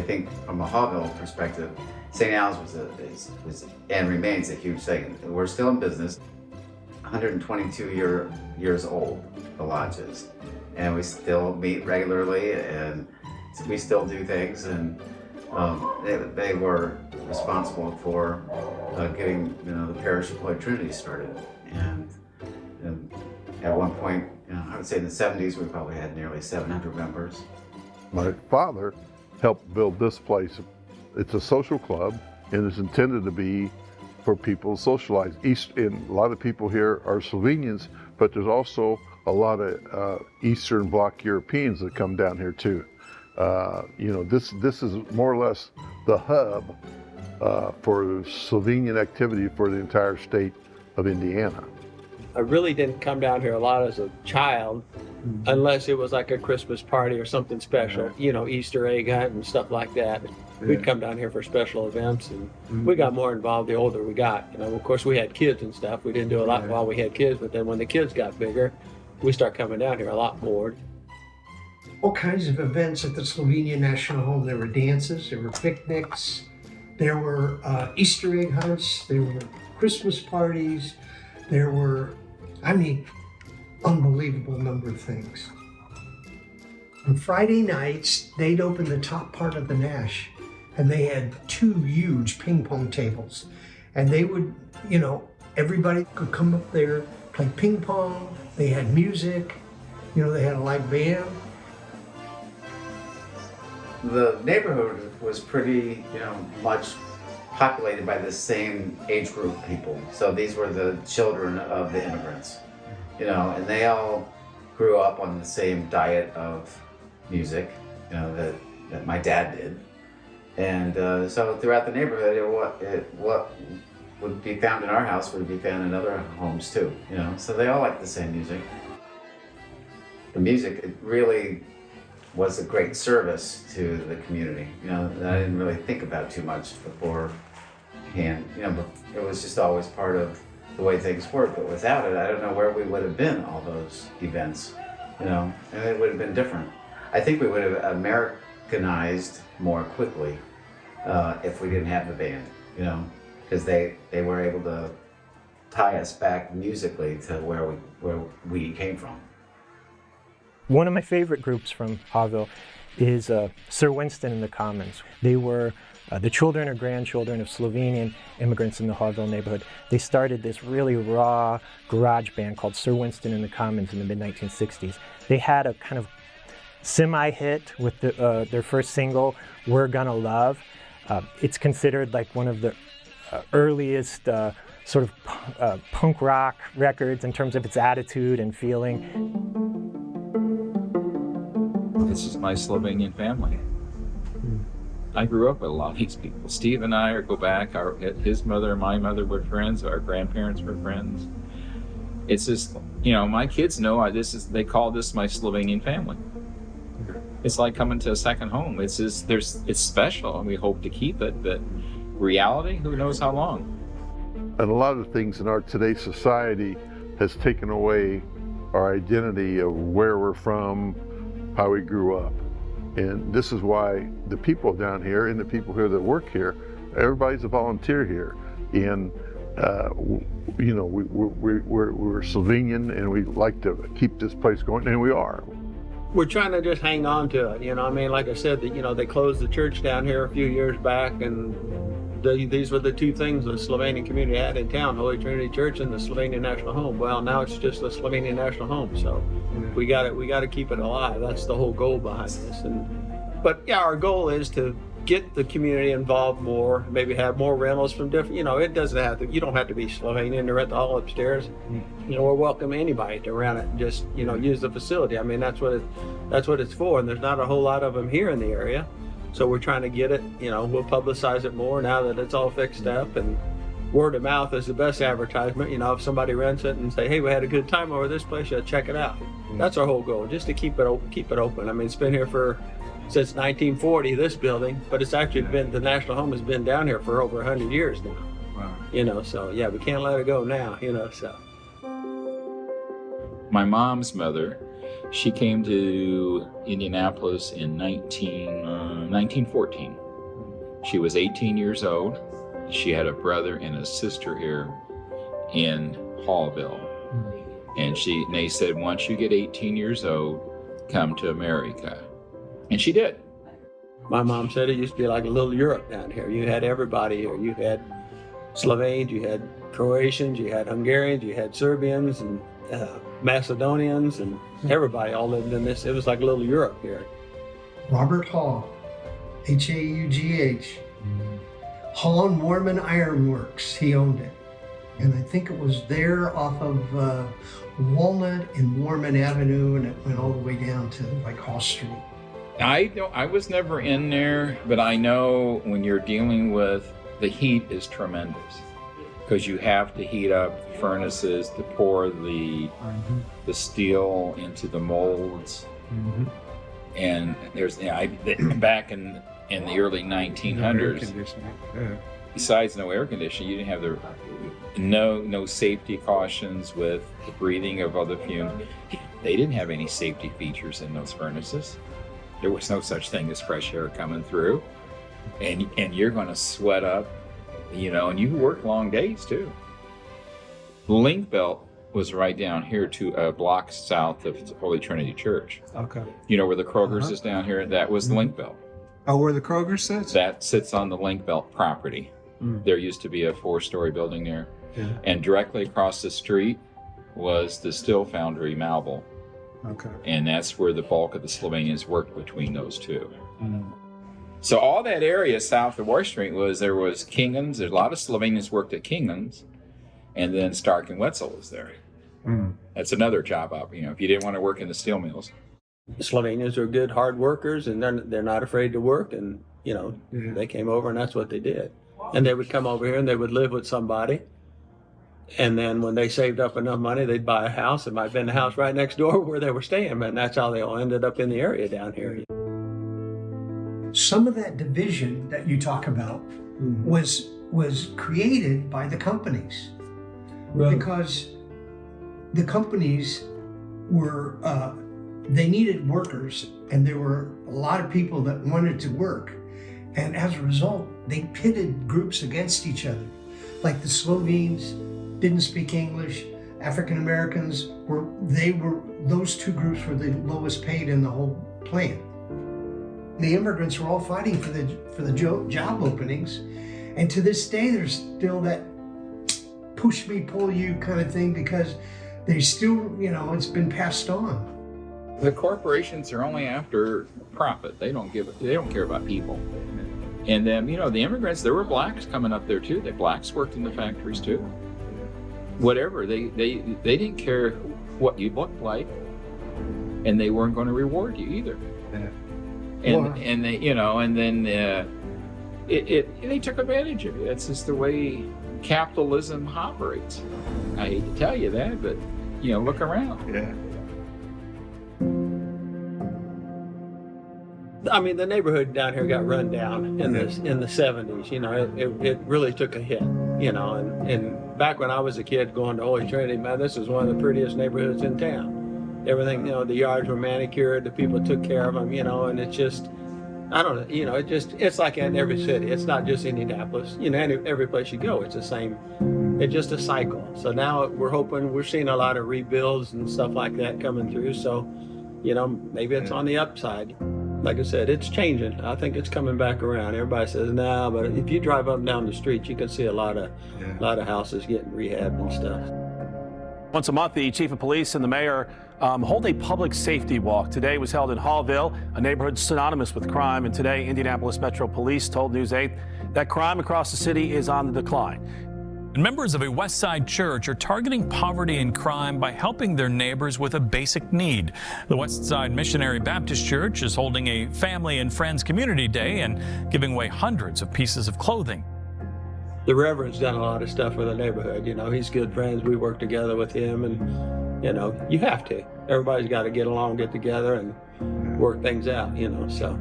think from a Haughville perspective, St. Al's was and remains a huge thing. We're still in business, 122 years old, the lodge is, and we still meet regularly, and we still do things, and they were responsible for getting the parish of Holy Trinity started, and at one point, I would say in the 70s, we probably had nearly 700 members. My father helped build this place. It's a social club, and it's intended to be for people to socialize. And a lot of people here are Slovenians, but there's also a lot of Eastern Bloc Europeans that come down here too. This is more or less the hub for Slovenian activity for the entire state of Indiana. I really didn't come down here a lot as a child, unless it was like a Christmas party or something special, Easter egg hunt and stuff like that. We'd come down here for special events, and we got more involved the older we got. Of course, we had kids and stuff. We didn't do a lot while we had kids, but then when the kids got bigger, we started coming down here a lot more. All kinds of events at the Slovenian National Home. There were dances, there were picnics, there were Easter egg hunts, there were Christmas parties, there were, unbelievable number of things. On Friday nights, they'd open the top part of the Nash, and they had 2 huge ping pong tables. And they would, everybody could come up there, play ping pong, they had music, they had a live band. The neighborhood was pretty, much populated by the same age group people. So these were the children of the immigrants, and they all grew up on the same diet of music, that my dad did. And so throughout the neighborhood, what would be found in our house would be found in other homes too, So they all liked the same music. The music, it really was a great service to the community, that I didn't really think about too much beforehand, but it was just always part of the way things work. But without it, I don't know where we would have been, all those events, and it would have been different. I think we would have Americanized more quickly if we didn't have the band, because they were able to tie us back musically to where we came from. One of my favorite groups from Haughville is Sir Winston and the Commons. They were the children or grandchildren of Slovenian immigrants in the Haughville neighborhood. They started this really raw garage band called Sir Winston and the Commons in the mid-1960s. They had a kind of semi-hit with their first single, We're Gonna Love. It's considered like one of the earliest sort of punk rock records in terms of its attitude and feeling. This is my Slovenian family. I grew up with a lot of these people. Steve and I go back. His mother and my mother were friends. Our grandparents were friends. It's just, my kids know they call this my Slovenian family. It's like coming to a second home. It's special, and we hope to keep it. But reality, who knows how long? And a lot of things in our today's society has taken away our identity of where we're from, how we grew up. And this is why the people down here and the people here that work here, everybody's a volunteer here. And we're Slovenian, and we like to keep this place going, and we are. We're trying to just hang on to it, like I said, they closed the church down here a few years back, and these were the 2 things the Slovenian community had in town, Holy Trinity Church and the Slovenian National Home. Well, now it's just the Slovenian National Home, so we got to keep it alive. That's the whole goal behind this. But our goal is to get the community involved more, maybe have more rentals from different, it doesn't have to, you don't have to be Slovenian to rent the hall upstairs. We're welcome anybody to rent it and just, use the facility. That's what it's for, and there's not a whole lot of them here in the area. So we're trying to get it, we'll publicize it more now that it's all fixed up, and word of mouth is the best advertisement. If somebody rents it and say, hey, we had a good time over this place, check it out. That's our whole goal, just to keep it open. It's been here since 1940, this building, but it's actually been, the National Home has been down here for over 100 years now. Wow. So yeah, we can't let it go now, so. My mom's mother She came to Indianapolis in 1914. She was 18 years old. She had a brother and a sister here in Haughville. And they said, once you get 18 years old, come to America. And she did. My mom said it used to be like a little Europe down here. You had everybody here. You had Slovenes, you had Croatians, you had Hungarians, you had Serbians and Macedonians, and everybody all lived in this. It was like a little Europe here. Robert Hall, H-A-U-G-H. Hall and Mormon Iron Works, he owned it. And I think it was there off of Walnut and Mormon Avenue, and it went all the way down to like Hall Street. I was never in there, but I know when you're dealing with, the heat is tremendous because you have to heat up furnaces to pour the steel into the molds. And there's back in the early 1900s, besides no air conditioning, you didn't have no safety cautions with the breathing of other fumes. They didn't have any safety features in those furnaces. There was no such thing as fresh air coming through, and you're going to sweat up, and you work long days too. The link belt was right down here a block south of Holy Trinity Church. Okay. Where the Kroger's is down here? That was the link belt. Oh, where the Kroger sits? That sits on the link belt property. There used to be a 4-story building there. Yeah. And directly across the street was the steel foundry Malville. Okay. And that's where the bulk of the Slovenians worked between those two. So all that area south of War Street there was Kingan's. There's a lot of Slovenians worked at Kingan's, and then Stark and Wetzel was there. That's another job up, if you didn't want to work in the steel mills. The Slovenians are good, hard workers, and they're not afraid to work. And they came over, and that's what they did. And they would come over here, and they would live with somebody. And then when they saved up enough money, they'd buy a house. It might have been the house right next door where they were staying, and that's how they all ended up in the area down here. Some of that division that you talk about was created by the companies. Because the companies were, they needed workers, and there were a lot of people that wanted to work. And as a result, they pitted groups against each other. Like the Slovenes didn't speak English. African Americans those two groups were the lowest paid in the whole plant. The immigrants were all fighting for the job openings. And to this day, there's still that push me, pull you kind of thing, because they still, it's been passed on. The corporations are only after profit. They don't care about people. And then, the immigrants, there were blacks coming up there too. The blacks worked in the factories too. Whatever, they didn't care what you looked like, and they weren't going to reward you either. And they, and then they took advantage of you. That's just the way capitalism operates. I hate to tell you that, but look around. Yeah. I mean, the neighborhood down here got run down in the 70s. It really took a hit. And back when I was a kid going to Holy Trinity, man, this was one of the prettiest neighborhoods in town. Everything, the yards were manicured, the people took care of them, and it's just, I don't know, it's like in every city. It's not just Indianapolis. Every place you go, it's the same. It's just a cycle. So now we're seeing a lot of rebuilds and stuff like that coming through. So, maybe it's on the upside. Like I said, it's changing. I think it's coming back around. Everybody says, nah, but if you drive up and down the street, you can see a lot of houses getting rehabbed and stuff. Once a month, the chief of police and the mayor hold a public safety walk. Today was held in Haughville, a neighborhood synonymous with crime. And today, Indianapolis Metro Police told News 8 that crime across the city is on the decline. And members of a Westside church are targeting poverty and crime by helping their neighbors with a basic need. The Westside Missionary Baptist Church is holding a Family and Friends Community Day and giving away hundreds of pieces of clothing. The Reverend's done a lot of stuff for the neighborhood. He's good friends. We work together with him, and you have to. Everybody's got to get along, get together, and work things out. So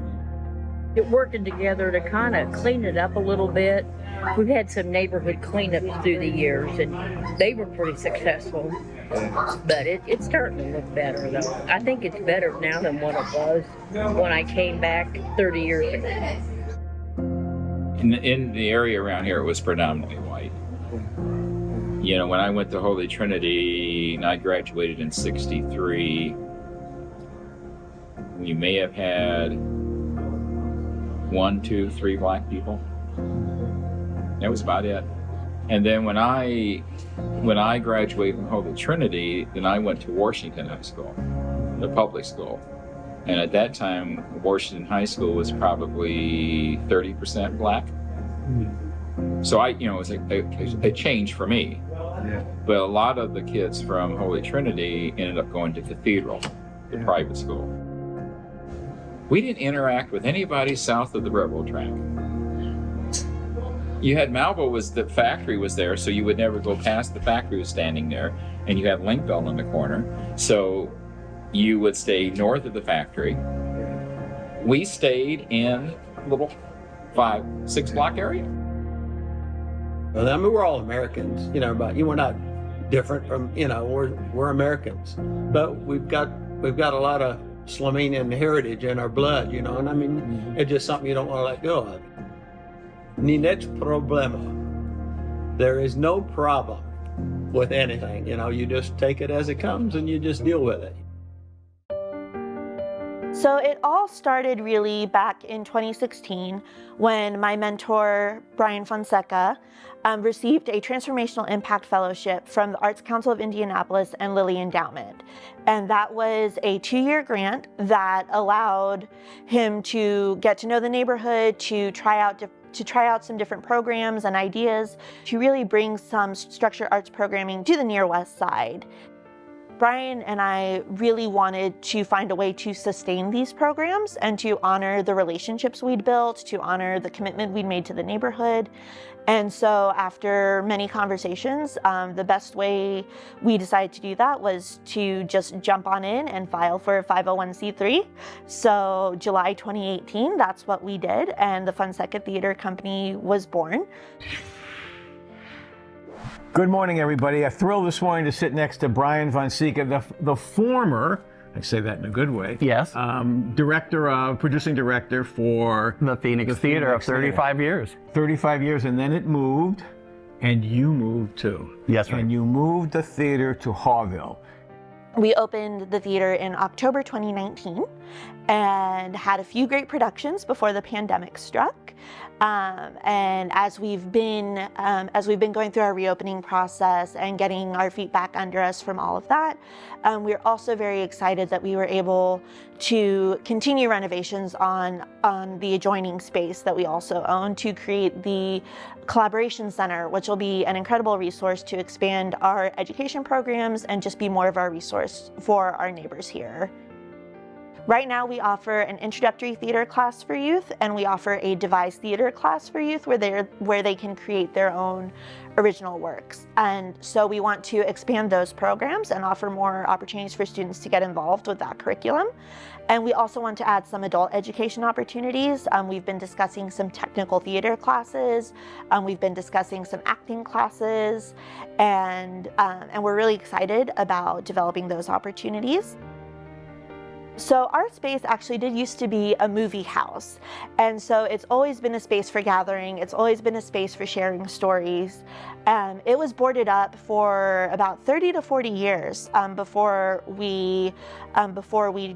Working together to kind of clean it up a little bit. We've had some neighborhood cleanups through the years, and they were pretty successful. But it's starting to look better, though. I think it's better now than what it was when I came back 30 years ago. In the area around here, it was predominantly white. You know, when I went to Holy Trinity, and I graduated in '63, you may have had 1, 2, 3 black people. That was about it. And then when I graduated from Holy Trinity, then I went to Washington High School, the public school. And at that time, Washington High School was probably 30% black. So it was a change for me. Yeah. But a lot of the kids from Holy Trinity ended up going to Cathedral, the private school. We didn't interact with anybody south of the railroad track. You had the factory was there, so you would never go past the factory was standing there, and you had Linkville in the corner. So you would stay north of the factory. We stayed in a little 5-6 block area. Well, I mean, we're all Americans, but we're not different from, we're Americans. But we've got a lot of Slovenian heritage in our blood, and I mean, it's just something you don't want to let go of. Ni nič problema. There is no problem with anything, you just take it as it comes and you just deal with it. So it all started really back in 2016 when my mentor, Brian Fonseca, received a Transformational Impact Fellowship from the Arts Council of Indianapolis and Lilly Endowment. And that was a 2-year grant that allowed him to get to know the neighborhood, to try out some different programs and ideas, to really bring some structured arts programming to the near west side. Brian and I really wanted to find a way to sustain these programs and to honor the relationships we'd built, to honor the commitment we'd made to the neighborhood. And so after many conversations, the best way we decided to do that was to just jump on in and file for a 501c3. So July 2018, that's what we did, and the Fonseca Theater Company was born. Good morning, everybody. I'm thrilled this morning to sit next to Brian Fonseca, the former, I say that in a good way, yes, producing director for the Phoenix Theater of 35 years. 35 years, and then it moved, and you moved too. Yes, right. And you moved the theater to Haughville. We opened the theater in October 2019 and had a few great productions before the pandemic struck. And as we've been going through our reopening process and getting our feet back under us from all of that, we're also very excited that we were able to continue renovations on the adjoining space that we also own to create the Collaboration Center, which will be an incredible resource to expand our education programs and just be more of our resource for our neighbors here. Right now we offer an introductory theater class for youth, and we offer a devised theater class for youth where they can create their own original works. And so we want to expand those programs and offer more opportunities for students to get involved with that curriculum. And we also want to add some adult education opportunities. We've been discussing some technical theater classes. We've been discussing some acting classes, and we're really excited about developing those opportunities. So our space actually did used to be a movie house. And so it's always been a space for gathering. It's always been a space for sharing stories. It was boarded up for about 30 to 40 years before we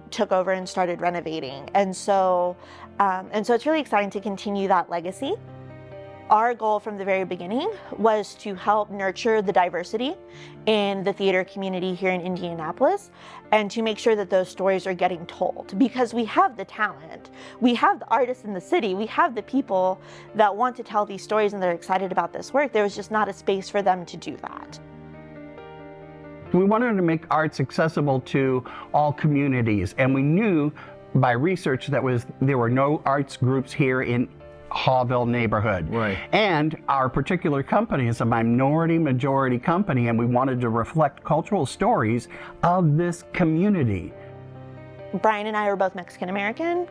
took over and started renovating. And so it's really exciting to continue that legacy. Our goal from the very beginning was to help nurture the diversity in the theater community here in Indianapolis and to make sure that those stories are getting told, because we have the talent, we have the artists in the city, we have the people that want to tell these stories and they're excited about this work. There was just not a space for them to do that. We wanted to make arts accessible to all communities, and we knew by research that there were no arts groups here in Haughville neighborhood. Right. And our particular company is a majority company, and we wanted to reflect cultural stories of this community. Brian and I are both Mexican American.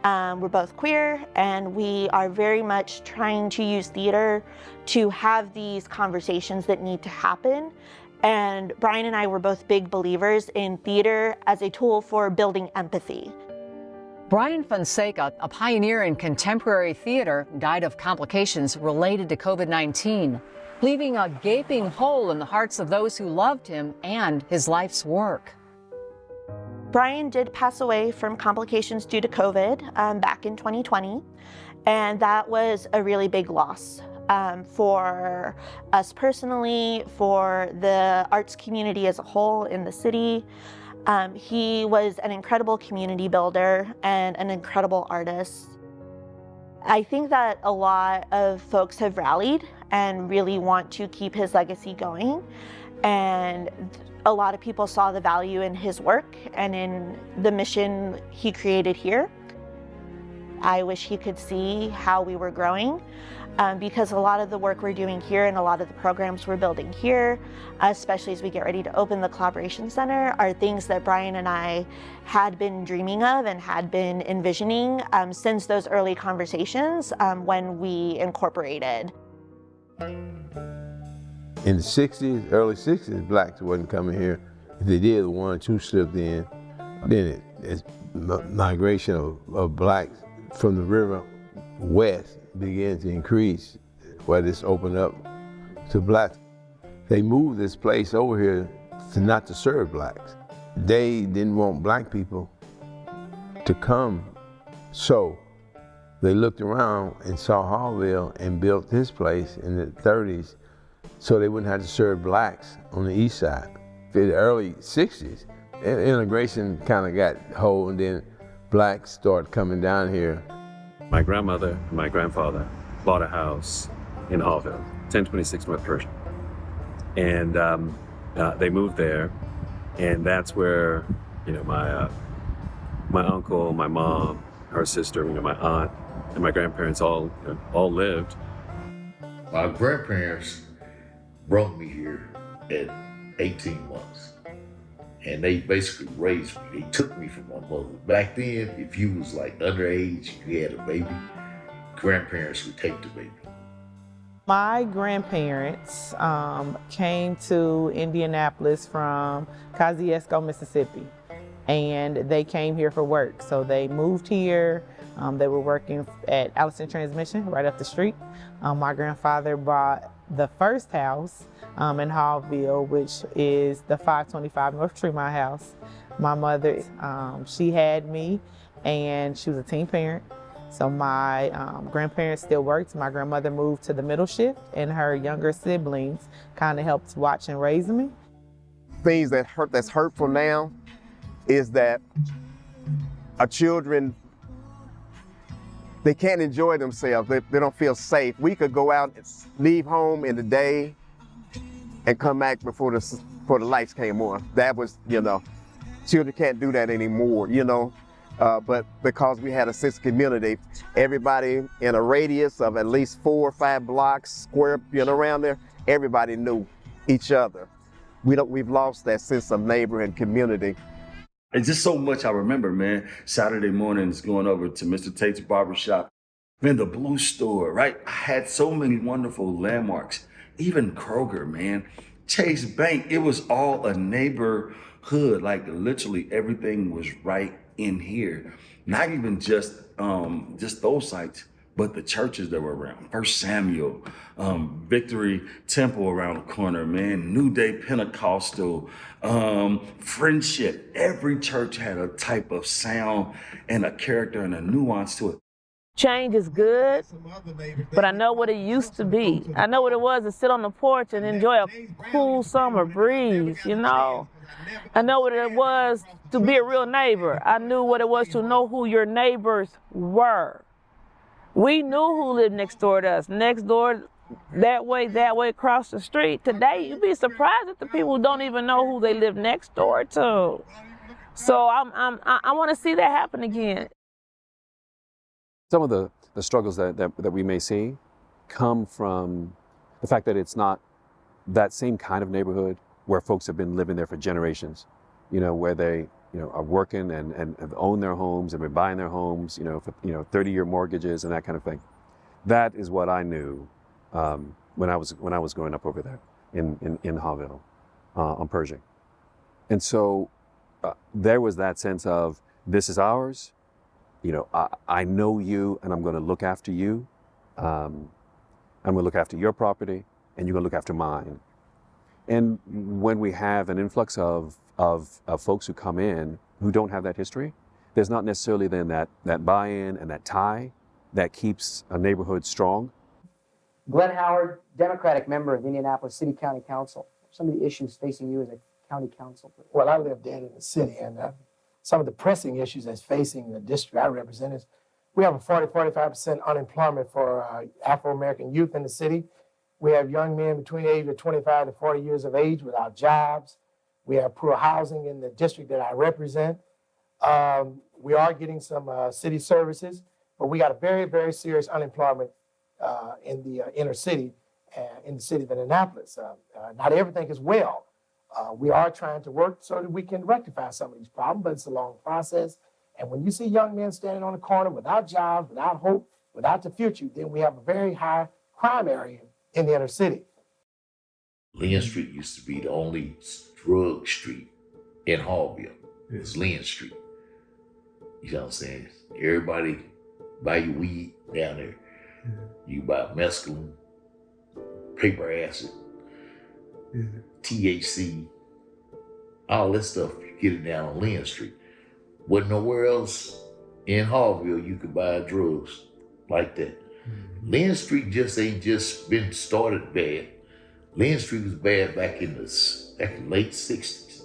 We're both queer, and we are very much trying to use theater to have these conversations that need to happen. And Brian and I were both big believers in theater as a tool for building empathy. Brian Fonseca, a pioneer in contemporary theater, died of complications related to COVID-19, leaving a gaping hole in the hearts of those who loved him and his life's work. Brian did pass away from complications due to COVID back in 2020, and that was a really big loss for us personally, for the arts community as a whole in the city. He was an incredible community builder and an incredible artist. I think that a lot of folks have rallied and really want to keep his legacy going, and a lot of people saw the value in his work and in the mission he created here. I wish he could see how we were growing, because a lot of the work we're doing here and a lot of the programs we're building here, especially as we get ready to open the Collaboration Center, are things that Brian and I had been dreaming of and had been envisioning since those early conversations when we incorporated. In the 60s, early 60s, blacks wasn't coming here. If they did, one or two slipped in. Then it's migration of blacks from the river west began to increase, where this opened up to blacks. They moved this place over here not to serve blacks. They didn't want black people to come, so they looked around and saw Haughville and built this place in the 30s so they wouldn't have to serve blacks on the east side. In the early 60s, integration kind of got hold, and then blacks started coming down here. My grandmother and my grandfather bought a house in Haughville, 1026 North Pershing. And they moved there, and that's where, my uncle, my mom, her sister, my aunt, and my grandparents all lived. My grandparents brought me here at 18 months, and they basically raised me. They took me from my mother. Back then, if you was like underage, you had a baby, grandparents would take the baby. My grandparents came to Indianapolis from Kosciuszko, Mississippi, and they came here for work. So they moved here. They were working at Allison Transmission right up the street. My grandfather bought the first house in Haughville, which is the 525 North Tremont house. My mother, she had me, and she was a teen parent. So my grandparents still worked. My grandmother moved to the middle shift, and her younger siblings kind of helped watch and raise me. Things that's hurtful now is that our children, they can't enjoy themselves. They don't feel safe. We could go out, leave home in the day, and come back before the lights came on. That was, children can't do that anymore, but because we had a sense of community, everybody in a radius of at least 4 or 5 blocks, square, around there, everybody knew each other. We've lost that sense of neighborhood community. It's just so much I remember, man. Saturday mornings going over to Mr. Tate's Barbershop, man, the Blue Store, right? I had so many wonderful landmarks. Even Kroger, man. Chase Bank, it was all a neighborhood. Like literally everything was right in here. Not even just those sites, but the churches that were around. First Samuel, Victory Temple around the corner, man. New Day Pentecostal, Friendship. Every church had a type of sound and a character and a nuance to it. Change is good, but I know what it used to be. I know what it was to sit on the porch and enjoy a cool summer breeze, I know what it was to be a real neighbor. I knew what it was to know who your neighbors were. We knew who lived next door to us, next door, that way, across the street. Today, you'd be surprised at the people who don't even know who they live next door to. So I want to see that happen again. Some of the struggles that we may see come from the fact that it's not that same kind of neighborhood where folks have been living there for generations, where they are working and have owned their homes and been buying their homes, for 30-year mortgages and that kind of thing. That is what I knew when I was growing up over there in Haughville on Pershing. And so there was that sense of, this is ours. I know you, and I'm going to look after you. I'm going to look after your property, and you're going to look after mine. And when we have an influx of folks who come in who don't have that history, there's not necessarily then that buy-in and that tie that keeps a neighborhood strong. Glenn Howard, Democratic member of the Indianapolis City County Council. Some of the issues facing you as a county council. Well, I live down in the city, and some of the pressing issues that's facing the district I represent is we have a 45% unemployment for Afro-American youth in the city. We have young men between the age of 25 to 40 years of age without jobs. We have poor housing in the district that I represent. We are getting some city services, but we got a very, very serious unemployment in the inner city, in the city of Indianapolis. Not everything is well. We are trying to work so that we can rectify some of these problems, but it's a long process. And when you see young men standing on the corner without jobs, without hope, without the future, then we have a very high crime area in the inner city. Lynn Street used to be the only drug street in Haughville. It's Lynn Street. You know what I'm saying? Everybody buy your weed down there. You buy mescaline, paper acid, THC, all this stuff, you get it down on Lynn Street. Wasn't nowhere else in Haughville you could buy drugs like that. Lynn Street just ain't just been started bad. Lynn Street was bad back in the late 60s.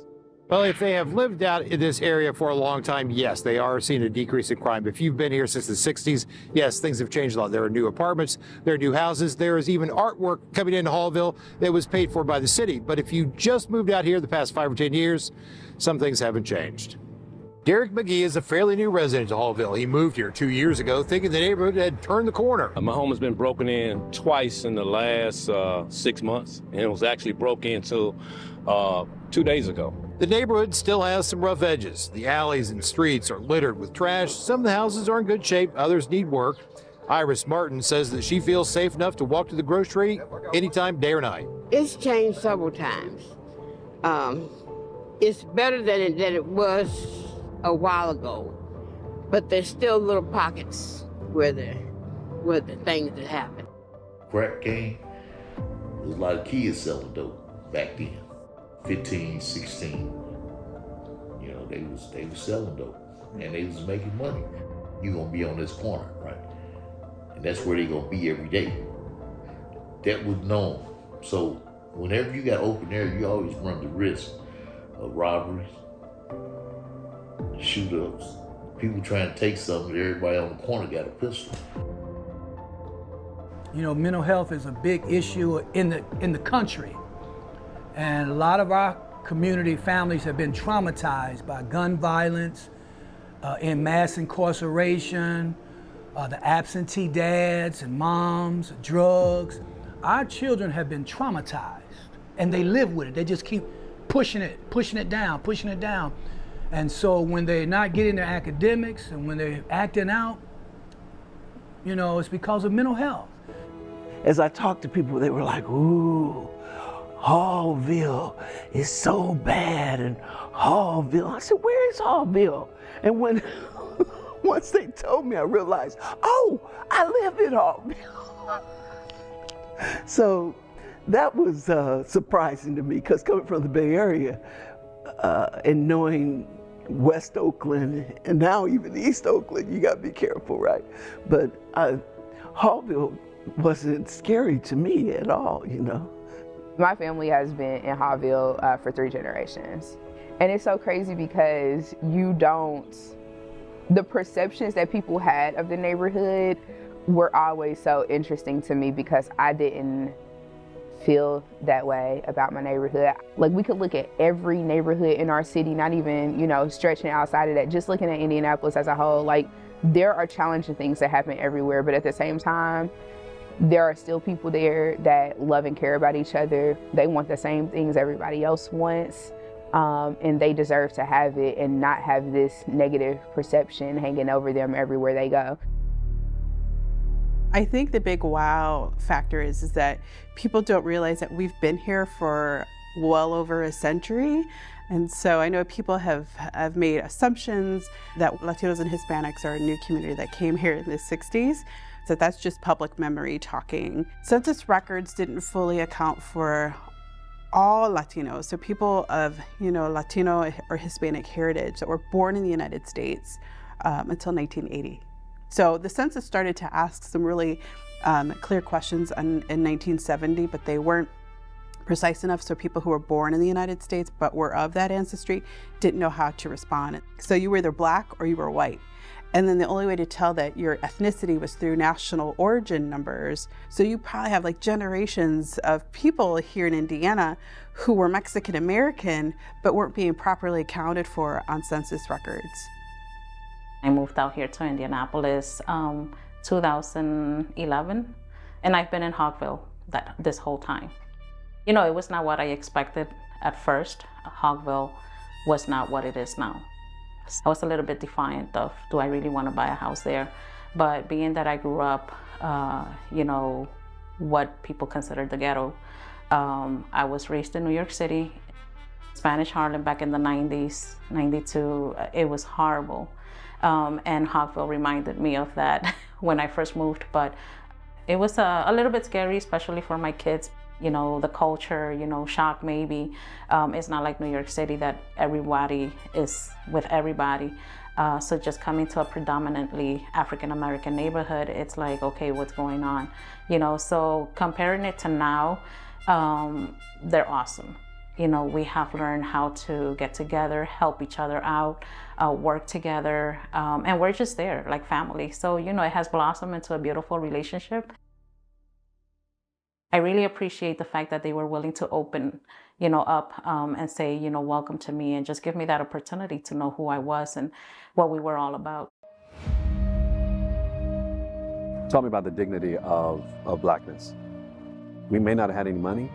Well, if they have lived out in this area for a long time, yes, they are seeing a decrease in crime. If you've been here since the 60s, yes, things have changed a lot. There are new apartments, there are new houses, there is even artwork coming into Haughville that was paid for by the city. But if you just moved out here the past 5 or 10 years, some things haven't changed. Derek McGee is a fairly new resident of Haughville. He moved here 2 years ago, thinking the neighborhood had turned the corner. My home has been broken in twice in the last 6 months, and it was actually broke into 2 days ago. The neighborhood still has some rough edges. The alleys and streets are littered with trash. Some of the houses are in good shape, others need work. Iris Martin says that she feels safe enough to walk to the grocery anytime, day or night. It's changed several times. It's better than it was a while ago, but there's still little pockets where the things that happen. Crack came, there was a lot of kids selling dope back then. 15, 16, they was selling dope and they was making money. You gonna be on this corner, right? And that's where they gonna be every day. That was known. So whenever you got open air, you always run the risk of robberies, shoot-ups, people trying to take something, everybody on the corner got a pistol. Mental health is a big issue in the country. And a lot of our community families have been traumatized by gun violence, in mass incarceration, the absentee dads and moms, drugs. Our children have been traumatized and they live with it. They just keep pushing it down. And so when they're not getting their academics and when they're acting out, it's because of mental health. As I talked to people, they were like, ooh, Haughville is so bad, and Haughville. I said, where is Haughville? And when once they told me, I realized, oh, I live in Haughville. So that was surprising to me, because coming from the Bay Area and knowing West Oakland and now even East Oakland, you got to be careful, right? But Haughville wasn't scary to me at all, My family has been in Haughville for 3 generations. And it's so crazy because the perceptions that people had of the neighborhood were always so interesting to me, because I didn't feel that way about my neighborhood. Like, we could look at every neighborhood in our city, not even, stretching outside of that, just looking at Indianapolis as a whole. Like, there are challenging things that happen everywhere, but at the same time, there are still people there that love and care about each other. They want the same things everybody else wants. and they deserve to have it and not have this negative perception hanging over them everywhere they go. I think the big wow factor is that people don't realize that we've been here for well over a century. And so I know people have made assumptions that Latinos and Hispanics are a new community that came here in the 60s. So that's just public memory talking. Census records didn't fully account for all Latinos, so people of Latino or Hispanic heritage that were born in the United States until 1980. So the census started to ask some really clear questions in 1970, but they weren't precise enough, so people who were born in the United States but were of that ancestry didn't know how to respond. So you were either black or you were white. And then the only way to tell that your ethnicity was through national origin numbers. So you probably have like generations of people here in Indiana who were Mexican American but weren't being properly accounted for on census records. I moved out here to Indianapolis 2011, and I've been in Haughville this whole time. You know, it was not what I expected at first. Haughville was not what it is now. I was a little bit defiant of, do I really want to buy a house there? But being that I grew up, what people consider the ghetto, I was raised in New York City, Spanish Harlem back in the 90s, 92, it was horrible. And Haughville reminded me of that when I first moved, but it was a little bit scary, especially for my kids. You know, the culture, shock maybe. It's not like New York City that everybody is with everybody. So just coming to a predominantly African-American neighborhood, it's like, okay, what's going on? So comparing it to now, they're awesome. We have learned how to get together, help each other out, work together, and we're just there like family. So, it has blossomed into a beautiful relationship. I really appreciate the fact that they were willing to open, up and say, welcome to me, and just give me that opportunity to know who I was and what we were all about. Tell me about the dignity of Blackness. We may not have had any money,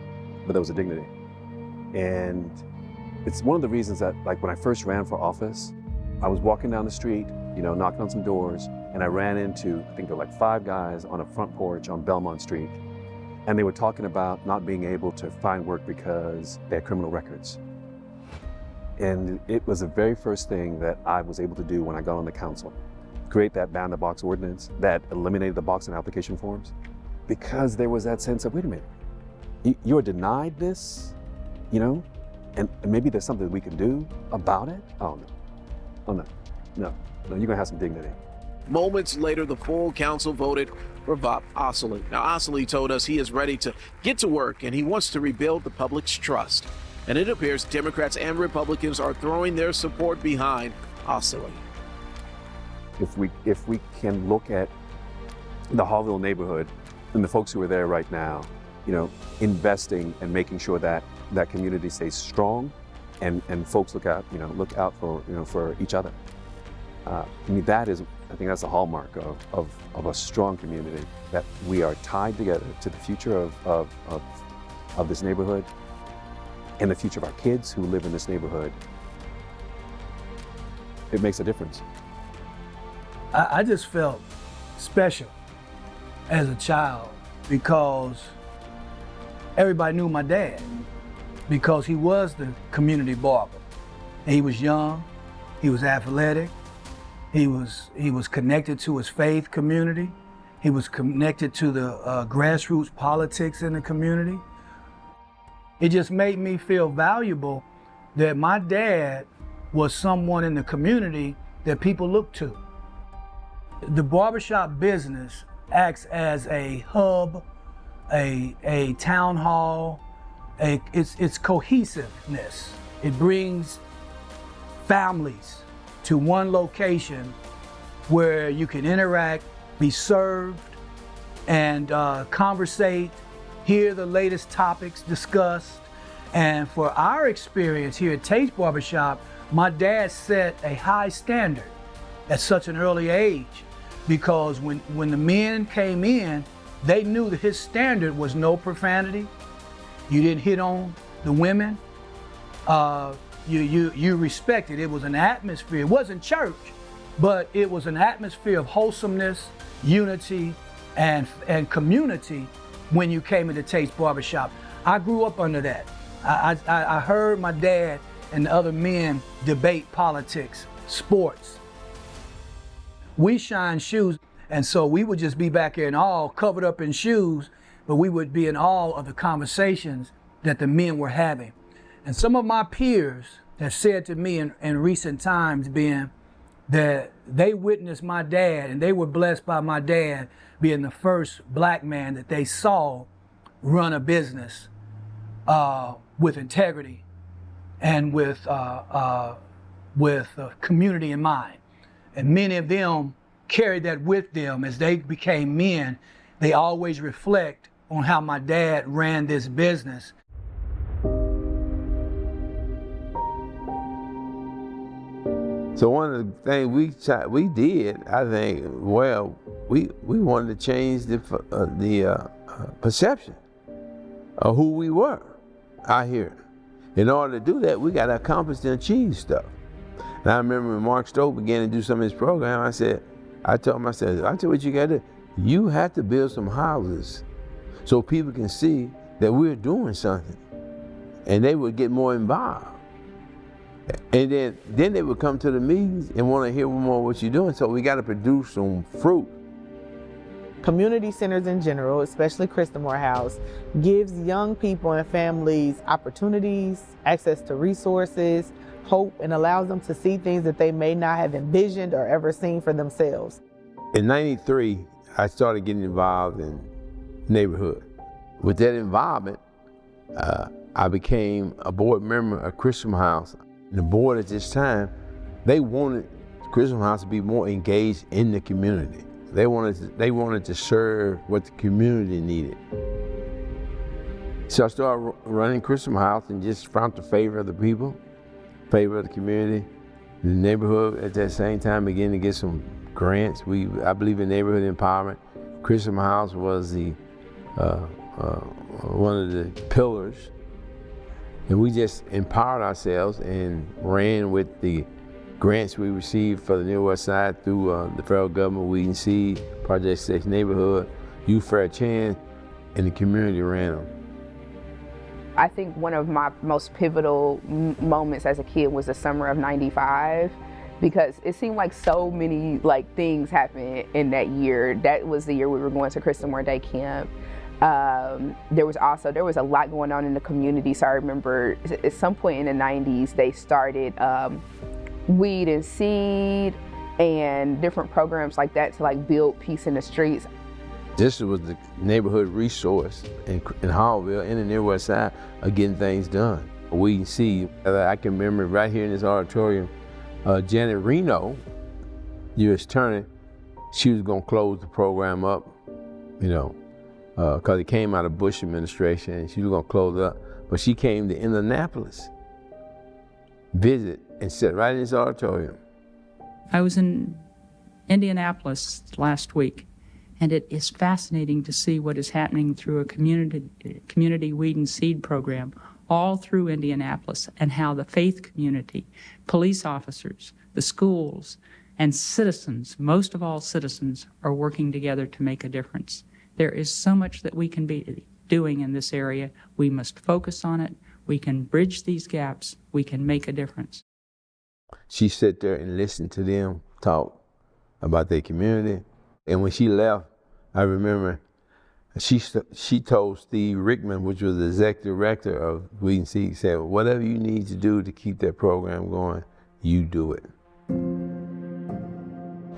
but there was a dignity. And it's one of the reasons that, like, when I first ran for office, I was walking down the street, knocking on some doors, and I ran into, I think there were like 5 guys on a front porch on Belmont Street. And they were talking about not being able to find work because they had criminal records. And it was the very first thing that I was able to do when I got on the council, create that ban-the-box ordinance that eliminated the box in application forms, because there was that sense of, wait a minute, you're denied this, and maybe there's something we can do about it? Oh no, you're gonna have some dignity. Moments later, the full council voted for Bob Ossoly. Now, Ossoly told us he is ready to get to work and he wants to rebuild the public's trust. And it appears Democrats and Republicans are throwing their support behind Ossoly. If we can look at the Haughville neighborhood and the folks who are there right now, investing and making sure that that community stays strong, and folks look out for each other. I think that's a hallmark of a strong community, that we are tied together to the future of this neighborhood and the future of our kids who live in this neighborhood. It makes a difference. I just felt special as a child because everybody knew my dad, because he was the community barber. And he was young, he was athletic, he was connected to his faith community, he was connected to the grassroots politics in the community. It just made me feel valuable that my dad was someone in the community that people look to. The barbershop business acts as a hub, a town hall, it's cohesiveness. It brings families to one location where you can interact, be served, and conversate, hear the latest topics discussed. And for our experience here at Tate's Barbershop, my dad set a high standard at such an early age, because when the men came in, they knew that his standard was no profanity. You didn't hit on the women. you respected. It was an atmosphere. It wasn't church, but it was an atmosphere of wholesomeness, unity, and community when you came into Tate's Barbershop. I grew up under that. I heard my dad and the other men debate politics, sports. We shined shoes, and so we would just be back here in awe, covered up in shoes, but we would be in awe of the conversations that the men were having. And some of my peers have said to me in recent times, Ben, that they witnessed my dad and they were blessed by my dad being the first black man that they saw run a business with integrity and with community in mind. And many of them carried that with them as they became men. They always reflect on how my dad ran this business. So one of the things we did, I think, well, we wanted to change the perception of who we were out here. In order to do that, we got to accomplish and achieve stuff. And I remember when Mark Stoke began to do some of his program, I told him, I said, what you got to do. You have to build some houses so people can see that we're doing something. And they would get more involved. And then they would come to the meetings and want to hear more what you're doing. So we got to produce some fruit. Community centers in general, especially Christamore House, gives young people and families opportunities, access to resources, hope, and allows them to see things that they may not have envisioned or ever seen for themselves. In '93, I started getting involved in neighborhood. With that involvement, I became a board member of Christamore House. And the board at this time, they wanted Christamore House to be more engaged in the community. They wanted to serve what the community needed. So I started running Christamore House and just found the favor of the people, favor of the community. The neighborhood at that same time began to get some grants. I believe in neighborhood empowerment. Christamore House was the one of the pillars. And we just empowered ourselves and ran with the grants we received for the Near West Side through the federal government, Weed and Seed, Project 6 Neighborhood, Youth Fair Chance, and the community ran them. I think one of my most pivotal moments as a kid was the summer of '95, because it seemed like so many things happened in that year. That was the year we were going to Christamore Day Camp. There was a lot going on in the community. So I remember at some point in the '90s, they started Weed and Seed and different programs like that to build peace in the streets. This was the neighborhood resource in Haughville and the Near West Side of getting things done. Weed and Seed. I can remember right here in this auditorium, Janet Reno, U.S. Attorney, she was gonna close the program up, because it came out of Bush administration and she was gonna close it up. But she came to Indianapolis, visit, and sat right in this auditorium. I was in Indianapolis last week, and it is fascinating to see what is happening through a community Weed and Seed program all through Indianapolis, and how the faith community, police officers, the schools, and citizens, most of all citizens, are working together to make a difference. There is so much that we can be doing in this area. We must focus on it. We can bridge these gaps. We can make a difference. She sat there and listened to them talk about their community. And when she left, I remember she told Steve Rickman, which was the executive director of Weed and Seed, said, whatever you need to do to keep that program going, you do it.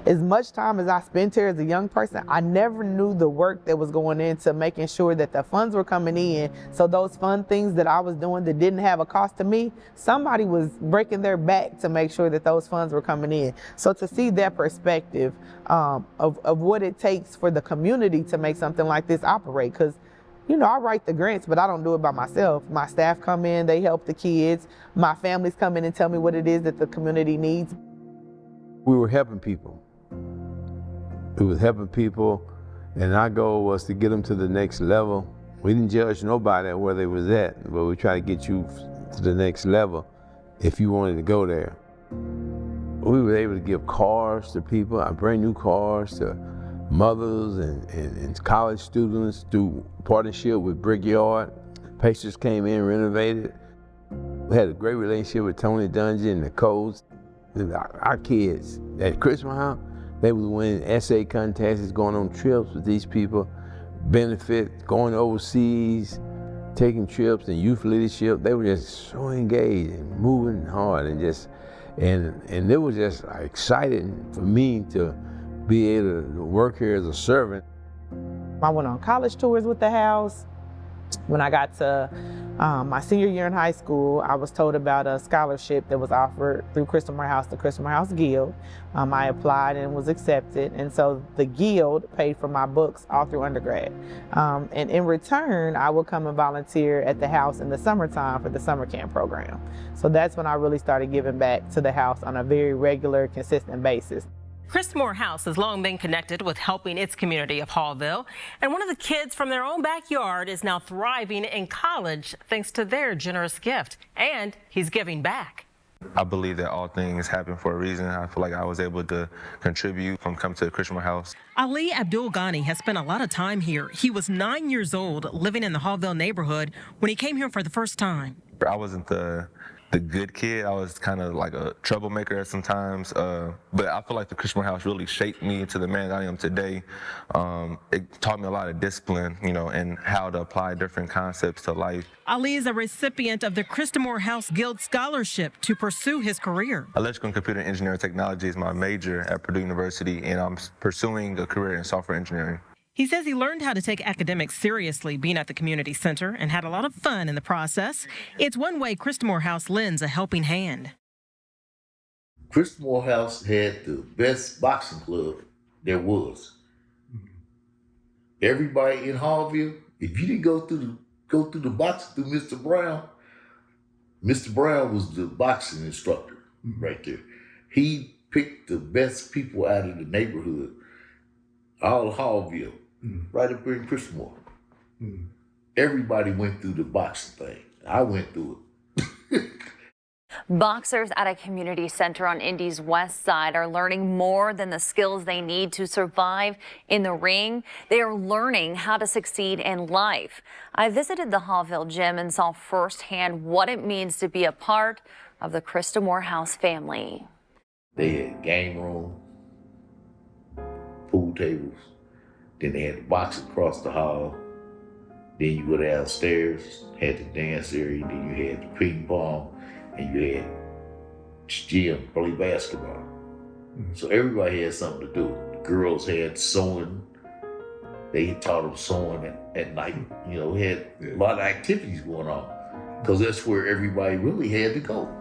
As much time as I spent here as a young person, I never knew the work that was going into making sure that the funds were coming in. So those fun things that I was doing that didn't have a cost to me, somebody was breaking their back to make sure that those funds were coming in. So to see that perspective of what it takes for the community to make something like this operate, because I write the grants, but I don't do it by myself. My staff come in, they help the kids. My families come in and tell me what it is that the community needs. We were helping people. We was helping people, and our goal was to get them to the next level. We didn't judge nobody at where they was at, but we try to get you to the next level. if you wanted to go there. We were able to give cars to people, brand new cars to mothers and college students through partnership with Brickyard. Pacers came in, renovated. We had a great relationship with Tony Dungy and the Codes. Our kids at Christmas House, they were winning essay contests, going on trips with these people, benefit, going overseas, taking trips and youth leadership. They were just so engaged and moving hard and just, and it was just exciting for me to be able to work here as a servant. I went on college tours with the house. When I got to my senior year in high school, I was told about a scholarship that was offered through Christamore House, the Christamore House Guild. I applied and was accepted, and so the Guild paid for my books all through undergrad. And in return, I would come and volunteer at the house in the summertime for the summer camp program. So that's when I really started giving back to the house on a very regular, consistent basis. Christamore House has long been connected with helping its community of Haughville, and one of the kids from their own backyard is now thriving in college thanks to their generous gift, and he's giving back. I believe that all things happen for a reason. I feel like I was able to contribute from coming to the Christamore House. Ali Abdul Ghani has spent a lot of time here. He was 9 years old, living in the Haughville neighborhood when he came here for the first time. I wasn't the good kid. I was kind of like a troublemaker at sometimes, but I feel like the Christamore House really shaped me into the man that I am today. It taught me a lot of discipline, you know, and how to apply different concepts to life. Ali is a recipient of the Christamore House Guild Scholarship to pursue his career. Electrical and computer engineering technology is my major at Purdue University, and I'm pursuing a career in software engineering. He says he learned how to take academics seriously being at the community center and had a lot of fun in the process. It's one way Christamore House lends a helping hand. Christamore House had the best boxing club there was. Everybody in Haughville, if you didn't go through the boxing through Mr. Brown was the boxing instructor right there. He picked the best people out of the neighborhood, all of Haughville. Right up here in Christamore. Everybody went through the boxing thing. I went through it. Boxers at a community center on Indy's west side are learning more than the skills they need to survive in the ring. They are learning how to succeed in life. I visited the Haughville gym and saw firsthand what it means to be a part of the Christamore House family. They had game room, pool tables. Then they had the box across the hall. Then you go downstairs, had the dance area. Then you had the ping pong, and you had gym, play basketball. So everybody had something to do. The girls had sewing. They taught them sewing at night. You know, had a lot of activities going on because that's where everybody really had to go.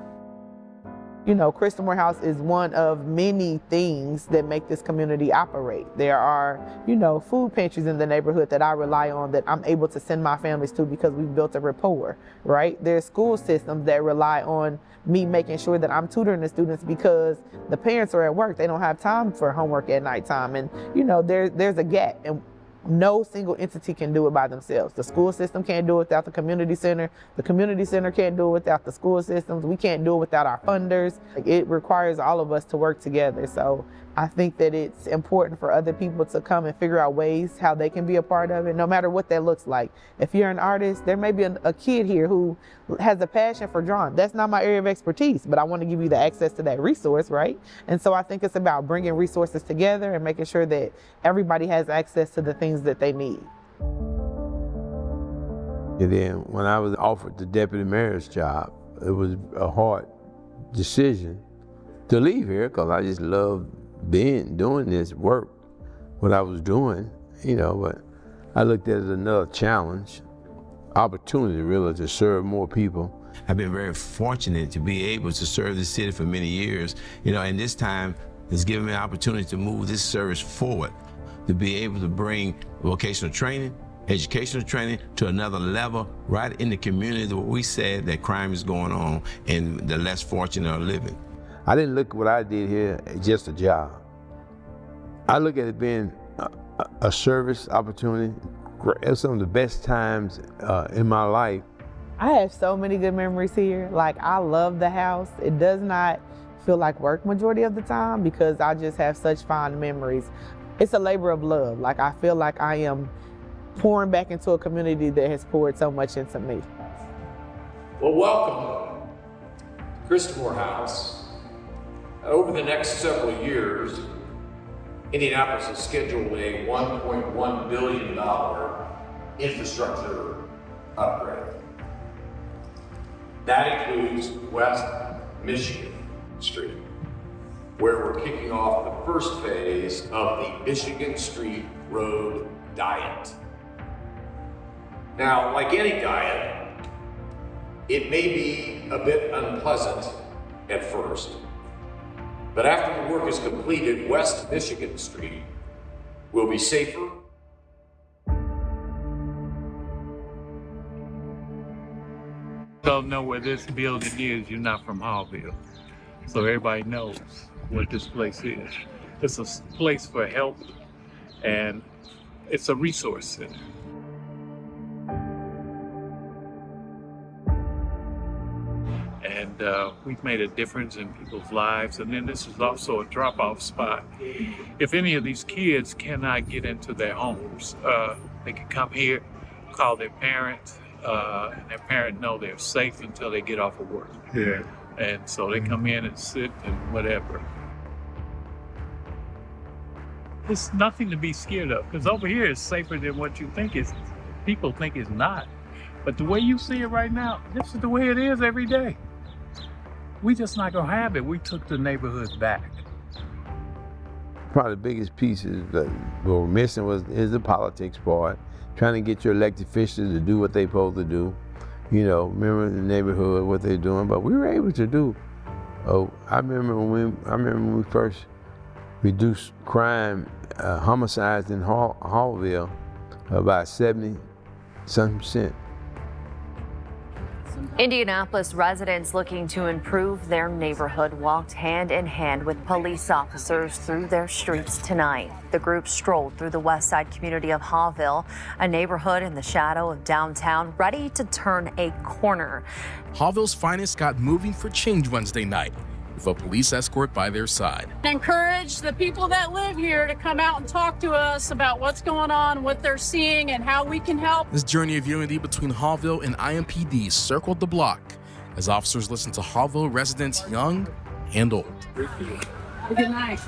You know, Christamore House is one of many things that make this community operate. There are, you know, food pantries in the neighborhood that I rely on that I'm able to send my families to because we've built a rapport, right? There's school systems that rely on me making sure that I'm tutoring the students because the parents are at work. They don't have time for homework at nighttime. And, you know, there's a gap. And no single entity can do it by themselves. The school system can't do it without the community center. The community center can't do it without the school systems. We can't do it without our funders. It requires all of us to work together. So I think that it's important for other people to come and figure out ways how they can be a part of it, no matter what that looks like. If you're an artist, there may be a kid here who has a passion for drawing. That's not my area of expertise, but I want to give you the access to that resource, right? And so I think it's about bringing resources together and making sure that everybody has access to the things that they need. And then when I was offered the deputy mayor's job, it was a hard decision to leave here because I just loved doing this work, what I was doing, you know, but I looked at it as another challenge, opportunity really to serve more people. I've been very fortunate to be able to serve the city for many years, you know, and this time it's given me an opportunity to move this service forward, to be able to bring vocational training, educational training to another level right in the community where we said that crime is going on and the less fortunate are living. I didn't look at what I did here as just a job. I look at it being a service opportunity. It's some of the best times in my life I have so many good memories here. Like, I love the house. It does not feel like work majority of the time because I just have such fond memories. It's a labor of love. Like, I feel like I am pouring back into a community that has poured so much into me. Well, welcome to Christamore House. Over the next several years, Indianapolis has scheduled a $1.1 billion infrastructure upgrade. That includes West Michigan Street, where we're kicking off the first phase of the Michigan Street Road Diet. Now, like any diet, it may be a bit unpleasant at first, but after the work is completed, West Michigan Street will be safer. Don't know where this building is, you're not from Haughville. So everybody knows what this place is. It's a place for help and it's a resource center. And we've made a difference in people's lives. And then this is also a drop-off spot. If any of these kids cannot get into their homes, they can come here, call their parents, and their parents know they're safe until they get off of work. Yeah. And so they come in and sit and whatever. It's nothing to be scared of, because over here it's safer than what you think it's. People think it's not. But the way you see it right now, this is the way it is every day. We just not gonna have it. We took the neighborhoods back. Probably the biggest piece is that we're missing is the politics part. Trying to get your elected officials to do what they're supposed to do. You know, remember the neighborhood, what they're doing, but we were able to do. Oh, I remember when we first reduced crime, homicides in Haughville, about 70-something%. Indianapolis residents looking to improve their neighborhood walked hand in hand with police officers through their streets tonight. The group strolled through the westside community of Haughville, a neighborhood in the shadow of downtown, ready to turn a corner. Haughville's finest got moving for change Wednesday night, with a police escort by their side. Encourage the people that live here to come out and talk to us about what's going on, what they're seeing, and how we can help. This journey of unity between Haughville and IMPD circled the block as officers listened to Haughville residents young and old. Good night.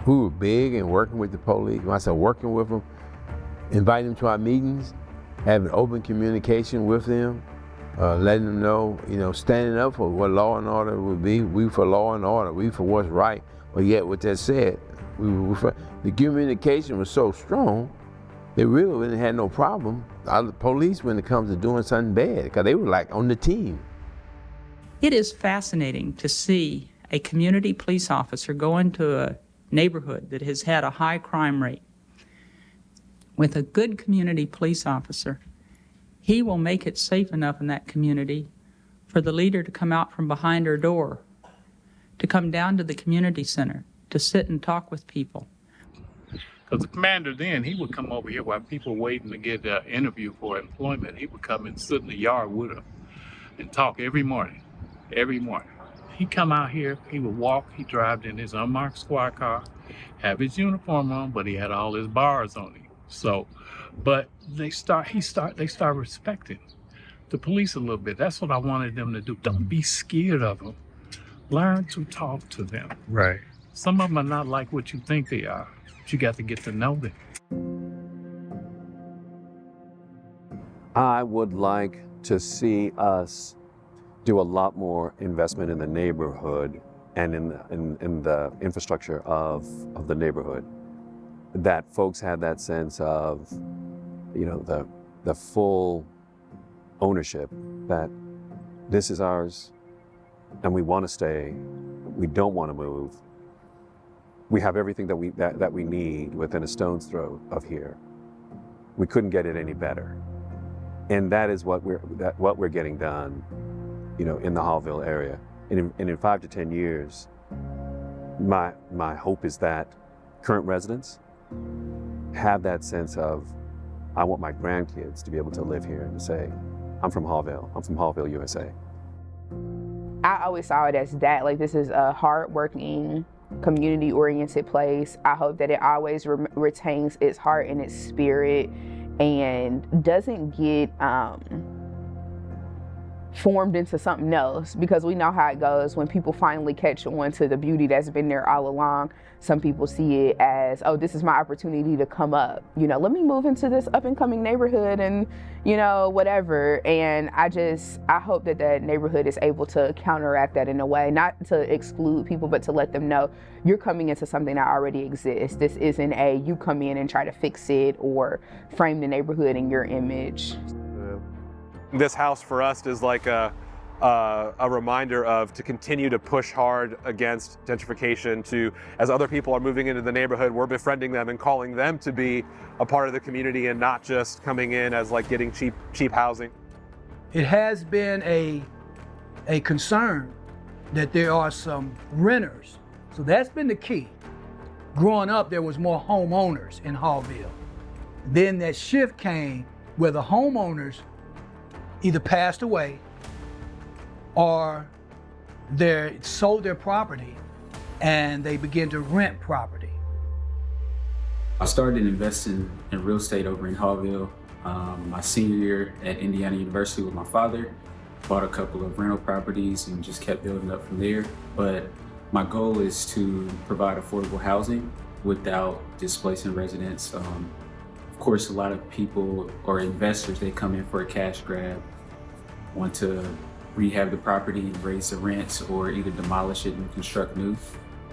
We were big and working with the police. When I said working with them, inviting them to our meetings, having open communication with them, letting them know, standing up for what law and order would be. We for law and order, we for what's right. But yet, with that said, the communication was so strong, they really had no problem. The police, when it comes to doing something bad, because they were like on the team. It is fascinating to see a community police officer go into a neighborhood that has had a high crime rate. With a good community police officer, he will make it safe enough in that community for the leader to come out from behind her door, to come down to the community center, to sit and talk with people. Because the commander then, he would come over here while people were waiting to get an interview for employment. He would come and sit in the yard with them and talk every morning. He'd come out here, he would walk, he'd drive in his unmarked squad car, have his uniform on, but he had all his bars on him. So, but they start respecting the police a little bit. That's what I wanted them to do. Don't be scared of them. Learn to talk to them. Right. Some of them are not like what you think they are, but you got to get to know them. I would like to see us do a lot more investment in the neighborhood and in the infrastructure of the neighborhood. That folks have that sense of, the full ownership that this is ours and we want to stay, we don't want to move. We have everything that we need within a stone's throw of here. We couldn't get it any better. And that is what we're getting done, in the Haughville area. And in 5 to 10 years, my hope is that current residents have that sense of, I want my grandkids to be able to live here and to say, I'm from Haughville. I'm from Haughville, USA. I always saw it as that, like this is a hardworking, community-oriented place. I hope that it always retains its heart and its spirit and doesn't get formed into something else, because we know how it goes when people finally catch on to the beauty that's been there all along. Some people see it as, oh, this is my opportunity to come up. You know, let me move into this up and coming neighborhood and, you know, whatever. And I hope that that neighborhood is able to counteract that in a way, not to exclude people, but to let them know you're coming into something that already exists. This isn't you come in and try to fix it or frame the neighborhood in your image. This house for us is like a reminder to continue to push hard against gentrification. As other people are moving into the neighborhood, we're befriending them and calling them to be a part of the community and not just coming in as like getting cheap housing. It has been a concern that there are some renters. So that's been the key. Growing up, there was more homeowners in Haughville. Then that shift came where the homeowners either passed away or they sold their property and they began to rent property. I started investing in real estate over in Haughville my senior year at Indiana University with my father. Bought a couple of rental properties and just kept building up from there. But my goal is to provide affordable housing without displacing residents. Of course, a lot of people or investors, they come in for a cash grab, want to rehab the property and raise the rents or either demolish it and construct new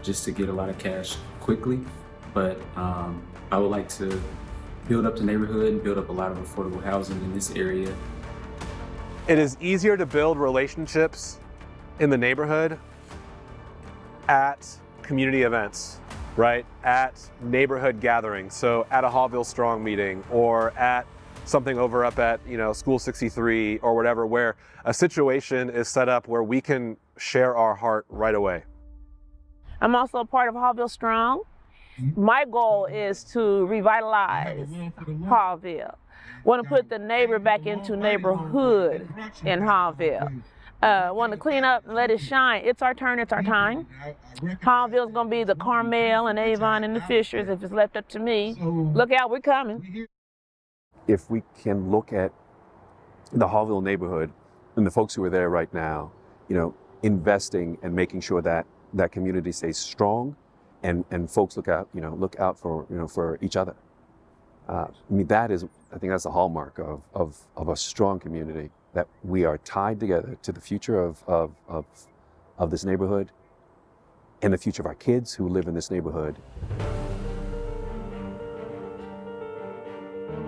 just to get a lot of cash quickly. But I would like to build up the neighborhood and build up a lot of affordable housing in this area. It is easier to build relationships in the neighborhood at community events, right? At neighborhood gatherings. So at a Haughville Strong meeting or at something over up at, School 63 or whatever, where a situation is set up where we can share our heart right away. I'm also a part of Haughville Strong. My goal is to revitalize Haughville. Want to put the neighbor back into neighborhood in Haughville. Want to clean up and let it shine. It's our turn, it's our time. Haughville's going to be the Carmel and Avon and the Fishers if it's left up to me. Look out, we're coming. If we can look at the Haughville neighborhood and the folks who are there right now, investing and making sure that that community stays strong and folks look out for each other. I think that's the hallmark of a strong community, that we are tied together to the future of this neighborhood and the future of our kids who live in this neighborhood.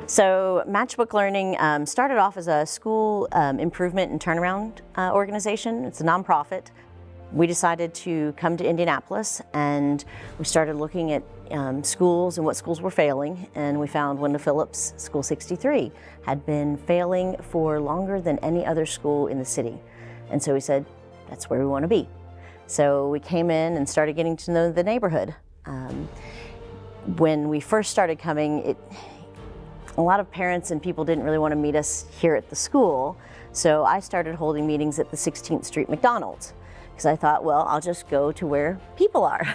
So Matchbook Learning started off as a school improvement and turnaround organization. It's a nonprofit. We decided to come to Indianapolis and we started looking at schools and what schools were failing, and we found Wendell Phillips School 63 had been failing for longer than any other school in the city. And so we said, that's where we want to be. So we came in and started getting to know the neighborhood. When we first started coming, a lot of parents and people didn't really want to meet us here at the school, so I started holding meetings at the 16th Street McDonald's. Because I thought, well, I'll just go to where people are.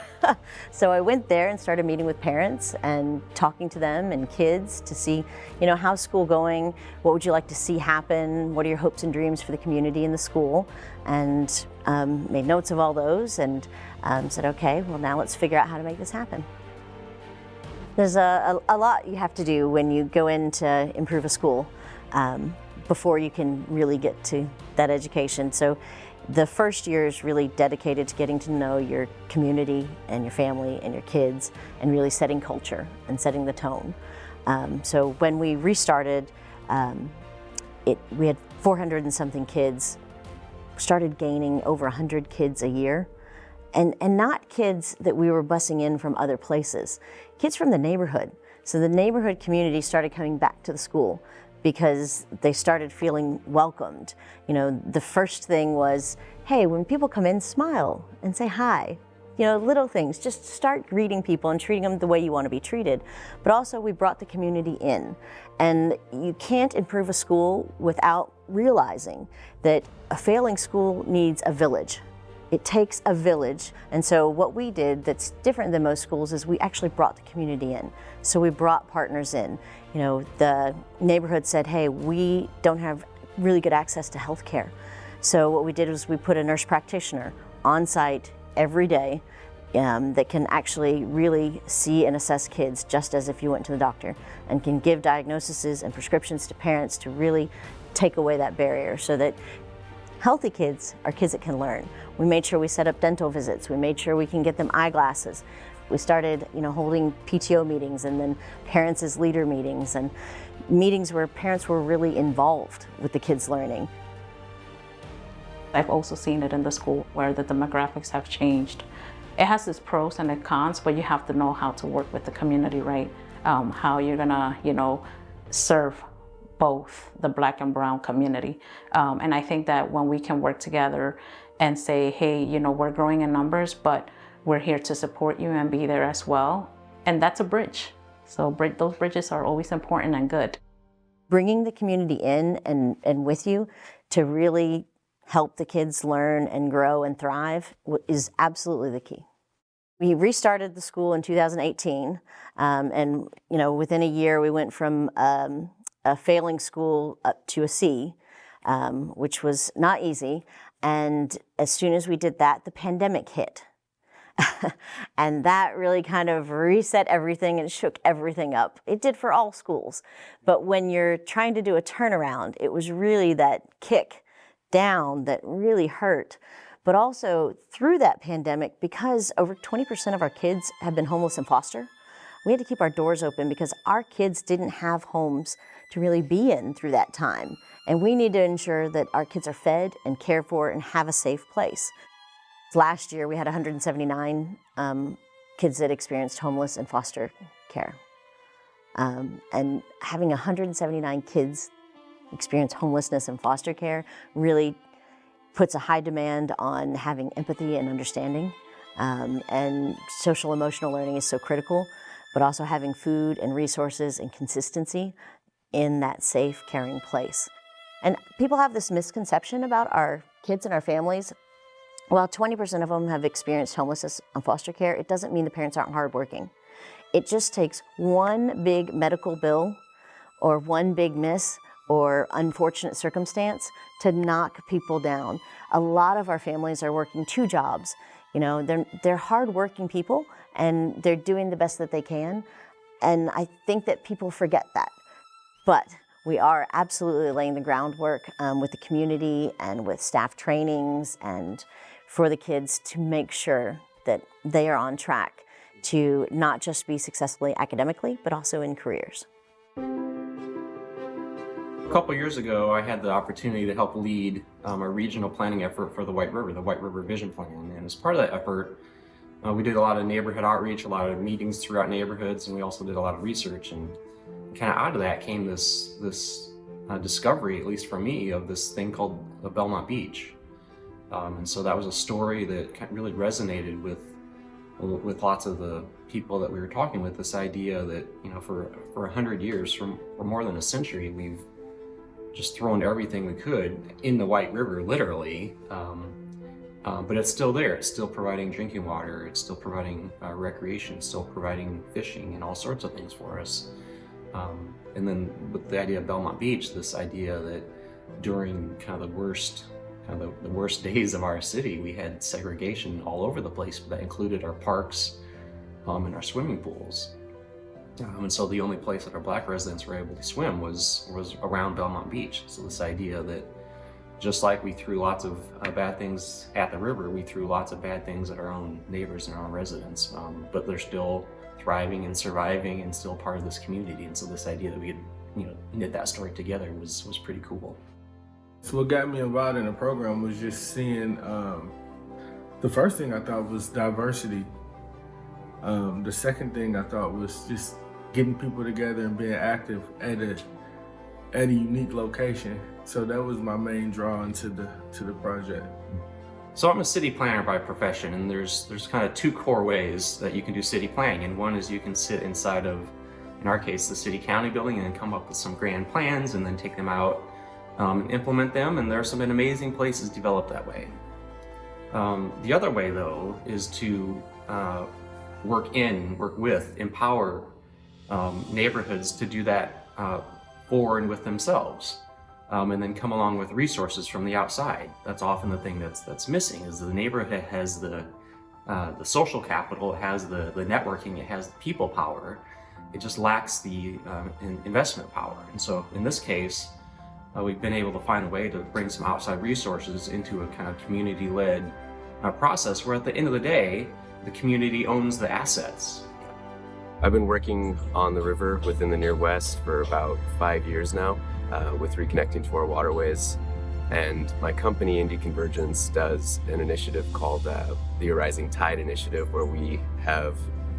So I went there and started meeting with parents and talking to them and kids to see, how's school going? What would you like to see happen? What are your hopes and dreams for the community and the school? And made notes of all those and said, okay, well now let's figure out how to make this happen. There's a lot you have to do when you go in to improve a school before you can really get to that education. So the first year is really dedicated to getting to know your community and your family and your kids and really setting culture and setting the tone. So when we restarted, we had 400 and something kids, started gaining over 100 kids a year. And not kids that we were busing in from other places, kids from the neighborhood. So the neighborhood community started coming back to the school because they started feeling welcomed. The first thing was, hey, when people come in, smile and say hi. little things. Just start greeting people and treating them the way you want to be treated. But also we brought the community in. And you can't improve a school without realizing that a failing school needs a village. It takes a village, and so what we did that's different than most schools is we actually brought the community in. So we brought partners in. The neighborhood said, hey, we don't have really good access to health care. So what we did was we put a nurse practitioner on site every day that can actually really see and assess kids just as if you went to the doctor, and can give diagnoses and prescriptions to parents to really take away that barrier so that healthy kids are kids that can learn. We made sure we set up dental visits. We made sure we can get them eyeglasses. We started, holding PTO meetings and then parents as leader meetings, and meetings where parents were really involved with the kids' learning. I've also seen it in the school where the demographics have changed. It has its pros and its cons, but you have to know how to work with the community, right? How you're gonna, serve both the Black and brown community. And I think that when we can work together and say, hey, we're growing in numbers, but we're here to support you and be there as well. And that's a bridge. So those bridges are always important and good. Bringing the community in and with you to really help the kids learn and grow and thrive is absolutely the key. We restarted the school in 2018, and within a year we went from a failing school up to a C, which was not easy. And as soon as we did that, the pandemic hit. And that really kind of reset everything and shook everything up. It did for all schools. But when you're trying to do a turnaround, it was really that kick down that really hurt. But also through that pandemic, because over 20% of our kids have been homeless in foster, we had to keep our doors open because our kids didn't have homes to really be in through that time. And we need to ensure that our kids are fed and cared for and have a safe place. Last year, we had 179 kids that experienced homeless in foster care. And having 179 kids experience homelessness in foster care really puts a high demand on having empathy and understanding. And social emotional learning is so critical, but also having food and resources and consistency in that safe, caring place. And people have this misconception about our kids and our families. While 20% of them have experienced homelessness on foster care, it doesn't mean the parents aren't hardworking. It just takes one big medical bill or one big miss or unfortunate circumstance to knock people down. A lot of our families are working 2 jobs. They're hardworking people and they're doing the best that they can. And I think that people forget that. But we are absolutely laying the groundwork with the community and with staff trainings and for the kids to make sure that they are on track to not just be successfully academically, but also in careers. A couple years ago, I had the opportunity to help lead a regional planning effort for the White River Vision Plan. And as part of that effort, we did a lot of neighborhood outreach, a lot of meetings throughout neighborhoods, and we also did a lot of research. And kind of out of that came this discovery, at least for me, of this thing called the Belmont Beach. And so that was a story that really resonated with lots of the people that we were talking with, this idea that, for 100 years, for more than a century, we've just thrown everything we could in the White River, literally. But it's still there. It's still providing drinking water. It's still providing recreation. It's still providing fishing and all sorts of things for us. And then with the idea of Belmont Beach, this idea that during the worst days of our city, we had segregation all over the place, but that included our parks and our swimming pools. And so the only place that our Black residents were able to swim was around Belmont Beach. So this idea that just like we threw lots of bad things at the river, we threw lots of bad things at our own neighbors and our own residents, but they're still thriving and surviving and still part of this community. And so this idea that we had, knit that story together was pretty cool. So what got me involved in the program was just seeing, the first thing I thought was diversity. The second thing I thought was just getting people together and being active at a unique location. So that was my main draw into the project. So I'm a city planner by profession, and there's kind of two core ways that you can do city planning. And one is you can sit inside of, in our case, the city county building, and then come up with some grand plans and then take them out and implement them. And there are some amazing places developed that way. The other way, though, is to work with, empower neighborhoods to do that for and with themselves. And then come along with resources from the outside. That's often the thing that's missing, is the neighborhood has the social capital, it has the networking, it has the people power. It just lacks the investment power. And so in this case, we've been able to find a way to bring some outside resources into a kind of community-led process where at the end of the day, the community owns the assets. I've been working on the river within the Near West for about 5 years now. With reconnecting to our waterways. And my company, Indy Convergence, does an initiative called the Rising Tide Initiative, where we have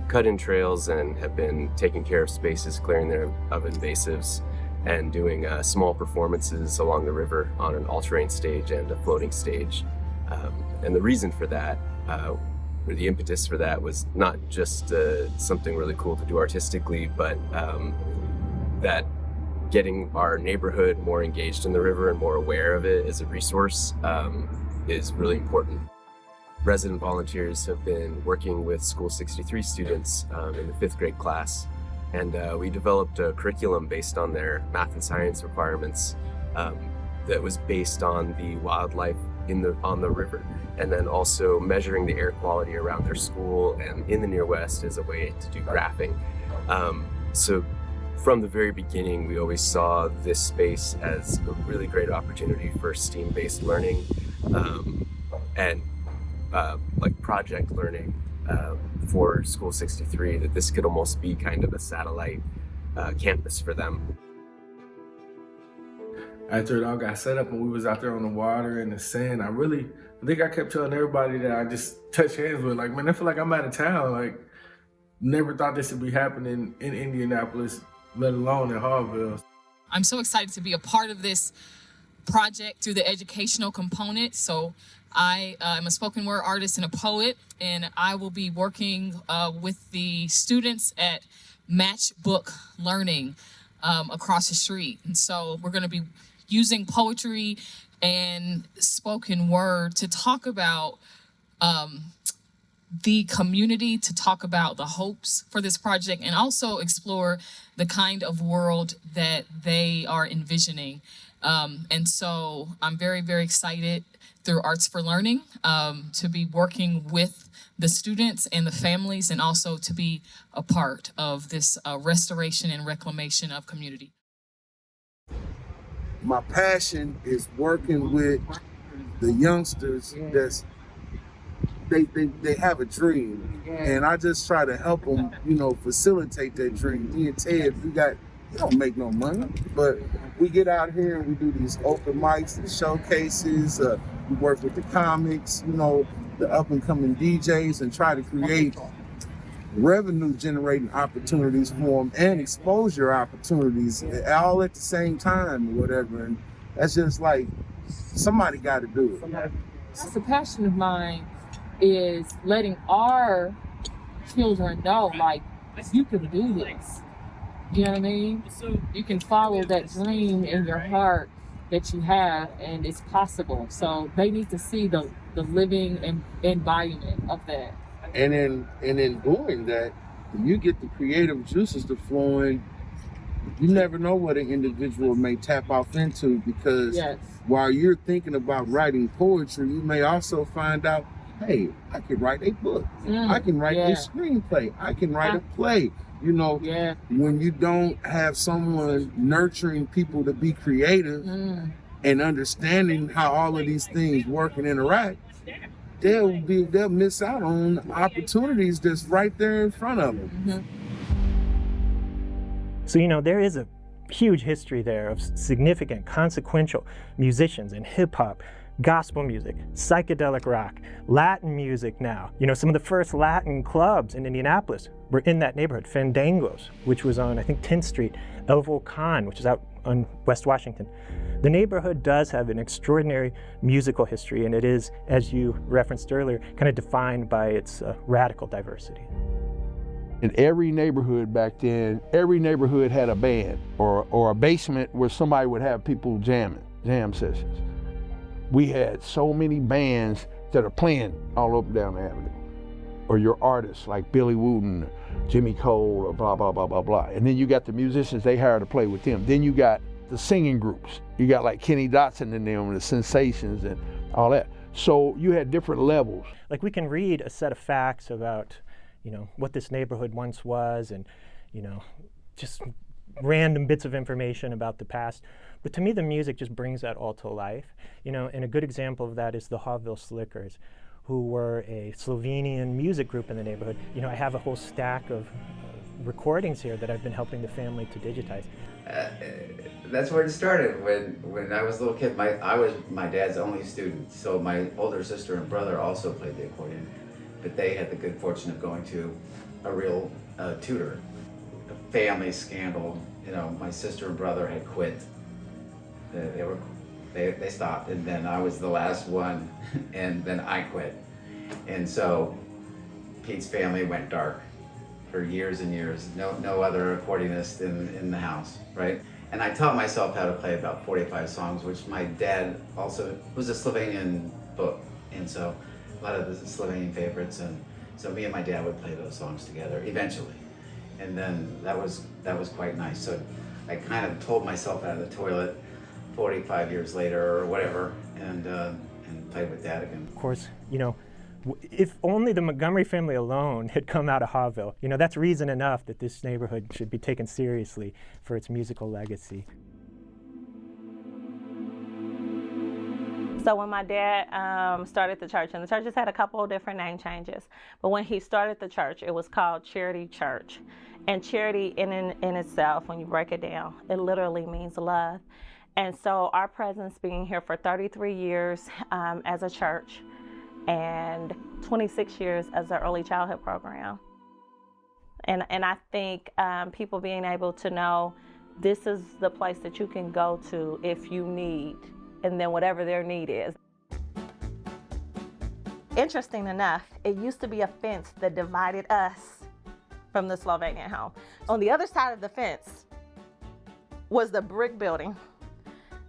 cut in trails and have been taking care of spaces, clearing them of invasives, and doing small performances along the river on an all-terrain stage and a floating stage. And the reason for that, or the impetus for that, was not just something really cool to do artistically, but that getting our neighborhood more engaged in the river and more aware of it as a resource is really important. Resident volunteers have been working with School 63 students in the 5th grade class, and we developed a curriculum based on their math and science requirements that was based on the wildlife on the river, and then also measuring the air quality around their school and in the Near West as a way to do graphing. So from the very beginning, we always saw this space as a really great opportunity for STEAM-based learning and like project learning for School 63, that this could almost be kind of a satellite campus for them. After it all got set up and we was out there on the water and the sand, I think I kept telling everybody that I just touched hands with, like, man, I feel like I'm out of town. Like, never thought this would be happening in Indianapolis, let alone in Haughville. I'm so excited to be a part of this project through the educational component. So I am a spoken word artist and a poet, and I will be working with the students at Matchbook Learning across the street. And so we're going to be using poetry and spoken word to talk about the community, to talk about the hopes for this project, and also explore the kind of world that they are envisioning. And so I'm very, very excited through Arts for Learning to be working with the students and the families, and also to be a part of this restoration and reclamation of community. My passion is working with the youngsters that's they have a dream, and I just try to help them, facilitate that dream. Me and Tate, we don't make no money, but we get out here and we do these open mics and showcases. We work with the comics, the up and coming DJs, and try to create revenue generating opportunities for them and exposure opportunities all at the same time or whatever. And that's just like, somebody got to do it. It's a passion of mine, is letting our children know, like, you can do this. You know what I mean? You can follow that dream in your heart that you have, and it's possible. So they need to see the living embodiment of that. And in doing that, when you get the creative juices to flowing, you never know what an individual may tap off into, because while you're thinking about writing poetry, you may also find out, hey, I can write a book. I can write a screenplay. I can write a play. When you don't have someone nurturing people to be creative and understanding how all of these things work and interact, they'll miss out on opportunities that's right there in front of them. So, there is a huge history there of significant, consequential musicians in hip hop, gospel music, psychedelic rock, Latin music now. Some of the first Latin clubs in Indianapolis were in that neighborhood. Fandangos, which was on, I think, 10th Street. El Volcan, which is out on West Washington. The neighborhood does have an extraordinary musical history, and it is, as you referenced earlier, kind of defined by its radical diversity. In every neighborhood back then, every neighborhood had a band or a basement where somebody would have people jamming, jam sessions. We had so many bands that are playing all up and down the avenue. Or your artists like Billy Wooten, Jimmy Cole, or blah, blah, blah, blah, blah. And then you got the musicians they hire to play with them. Then you got the singing groups. You got like Kenny Dotson in them, and the Sensations and all that. So you had different levels. Like we can read a set of facts about, what this neighborhood once was and, just random bits of information about the past. But to me, the music just brings that all to life. And a good example of that is the Haughville Slickers, who were a Slovenian music group in the neighborhood. I have a whole stack of recordings here that I've been helping the family to digitize. That's where it started. When I was a little kid, I was my dad's only student, so my older sister and brother also played the accordion, but they had the good fortune of going to a real tutor. A family scandal. My sister and brother had quit. They stopped, and then I was the last one, and then I quit. And so Pete's family went dark for years and years. No other accordionist in the house, right? And I taught myself how to play about 45 songs, which my dad also was a Slovenian book, and so a lot of the Slovenian favorites, and so me and my dad would play those songs together eventually. And then that was quite nice. So I kind of told myself out of the toilet 45 years later or whatever, and played with Dad again. Of course, if only the Montgomery family alone had come out of Haughville, that's reason enough that this neighborhood should be taken seriously for its musical legacy. So when my dad started the church, and the church has had a couple of different name changes, but when he started the church, it was called Charity Church. And charity in itself, when you break it down, it literally means love. And so our presence being here for 33 years as a church and 26 years as an early childhood program. And I think people being able to know this is the place that you can go to if you need, and then whatever their need is. Interesting enough, it used to be a fence that divided us from the Slovenian home. On the other side of the fence was the brick building.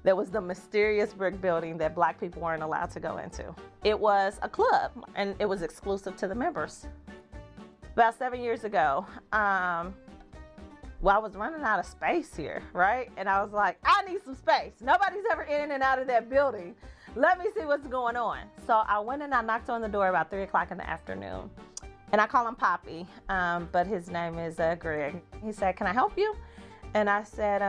There was the mysterious brick building that Black people weren't allowed to go into. It was a club, and it was exclusive to the members. About 7 years ago, I was running out of space here, right? And I was like, I need some space. Nobody's ever in and out of that building. Let me see what's going on. So I went and I knocked on the door about 3 o'clock in the afternoon. And I call him Poppy, but his name is Greg. He said, can I help you? And I said,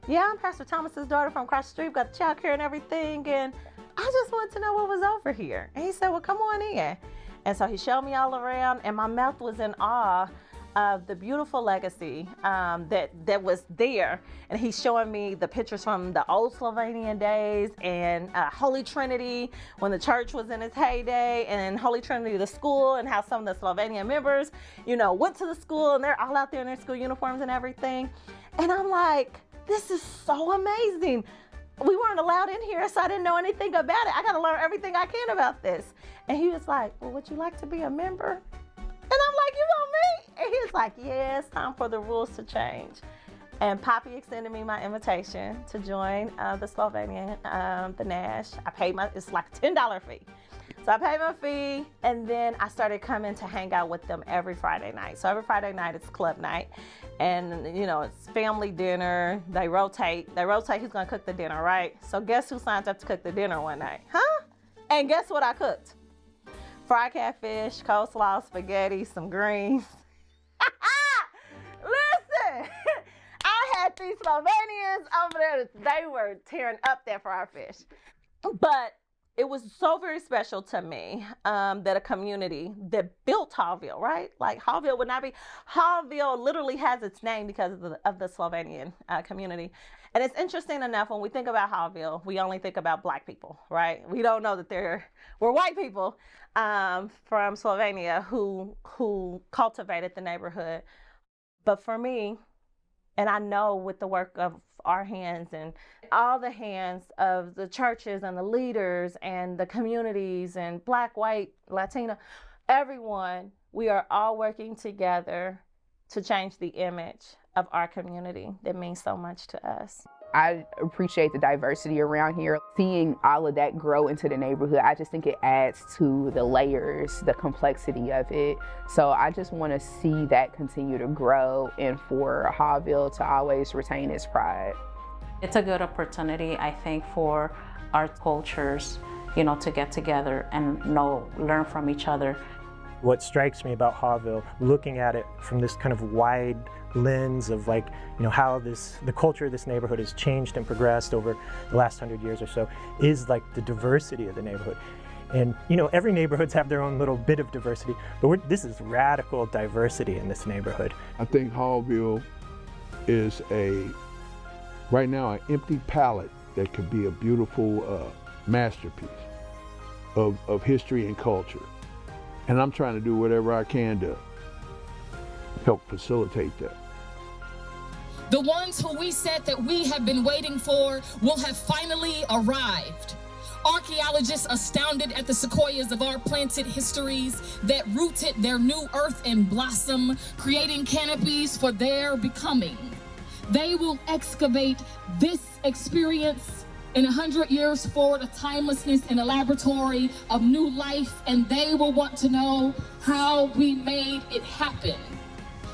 yeah, I'm Pastor Thomas's daughter from across the street. We've got the child care and everything. And I just wanted to know what was over here. And he said, well, come on in. And so he showed me all around, and my mouth was in awe of the beautiful legacy that was there. And he's showing me the pictures from the old Slovenian days and Holy Trinity when the church was in its heyday, and Holy Trinity, the school, and how some of the Slovenian members, went to the school, and they're all out there in their school uniforms and everything. And I'm like, this is so amazing. We weren't allowed in here, so I didn't know anything about it. I got to learn everything I can about this. And he was like, well, would you like to be a member? And I'm like, you want me? And he was like, yeah, it's time for the rules to change. And Poppy extended me my invitation to join the Slovenian, the Nash. I paid it's like a $10 fee. So I paid my fee, and then I started coming to hang out with them every Friday night. So every Friday night it's club night, and it's family dinner. They rotate. Who's gonna cook the dinner, right? So guess who signs up to cook the dinner one night? Huh? And guess what I cooked? Fried catfish, coleslaw, spaghetti, some greens. Listen, I had these Slovenians over there. They were tearing up that fried fish. But it was so very special to me that a community that built Haughville, right? Like Haughville would not be. Haughville literally has its name because of the Slovenian community. And it's interesting enough, when we think about Haughville, we only think about Black people, right? We don't know that we're white people from Slovenia who cultivated the neighborhood. But for me, And I know with the work of our hands and all the hands of the churches and the leaders and the communities and Black, white, Latino, everyone, we are all working together to change the image of our community that means so much to us. I appreciate the diversity around here. Seeing all of that grow into the neighborhood, I just think it adds to the layers, the complexity of it. So I just want to see that continue to grow and for Haughville to always retain its pride. It's a good opportunity, I think, for our cultures, to get together and learn from each other. What strikes me about Haughville, looking at it from this kind of wide lens of how the culture of this neighborhood has changed and progressed over the last 100 years or so, is the diversity of the neighborhood. And every neighborhoods have their own little bit of diversity, but this is radical diversity in this neighborhood. I think Haughville is right now an empty palette that could be a beautiful masterpiece of history and culture. And I'm trying to do whatever I can to help facilitate that. The ones who we said that we have been waiting for will have finally arrived. Archaeologists astounded at the sequoias of our planted histories that rooted their new earth in blossom, creating canopies for their becoming. They will excavate this experience in 100 years forward, a timelessness in a laboratory of new life, and they will want to know how we made it happen.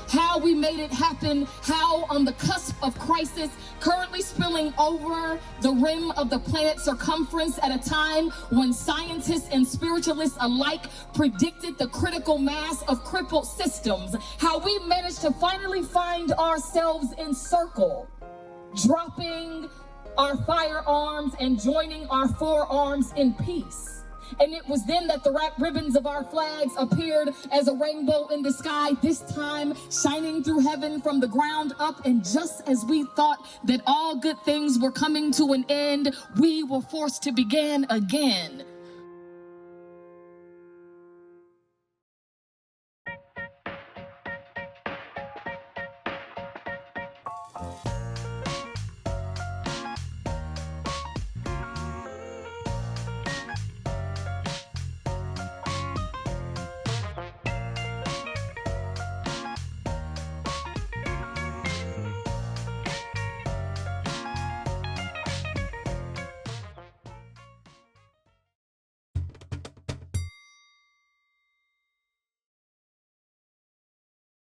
How we made it happen, how on the cusp of crisis, currently spilling over the rim of the planet's circumference at a time when scientists and spiritualists alike predicted the critical mass of crippled systems, how we managed to finally find ourselves in circle, dropping our firearms and joining our forearms in peace. And it was then that the wrapped ribbons of our flags appeared as a rainbow in the sky, this time shining through heaven from the ground up. And just as we thought that all good things were coming to an end, we were forced to begin again.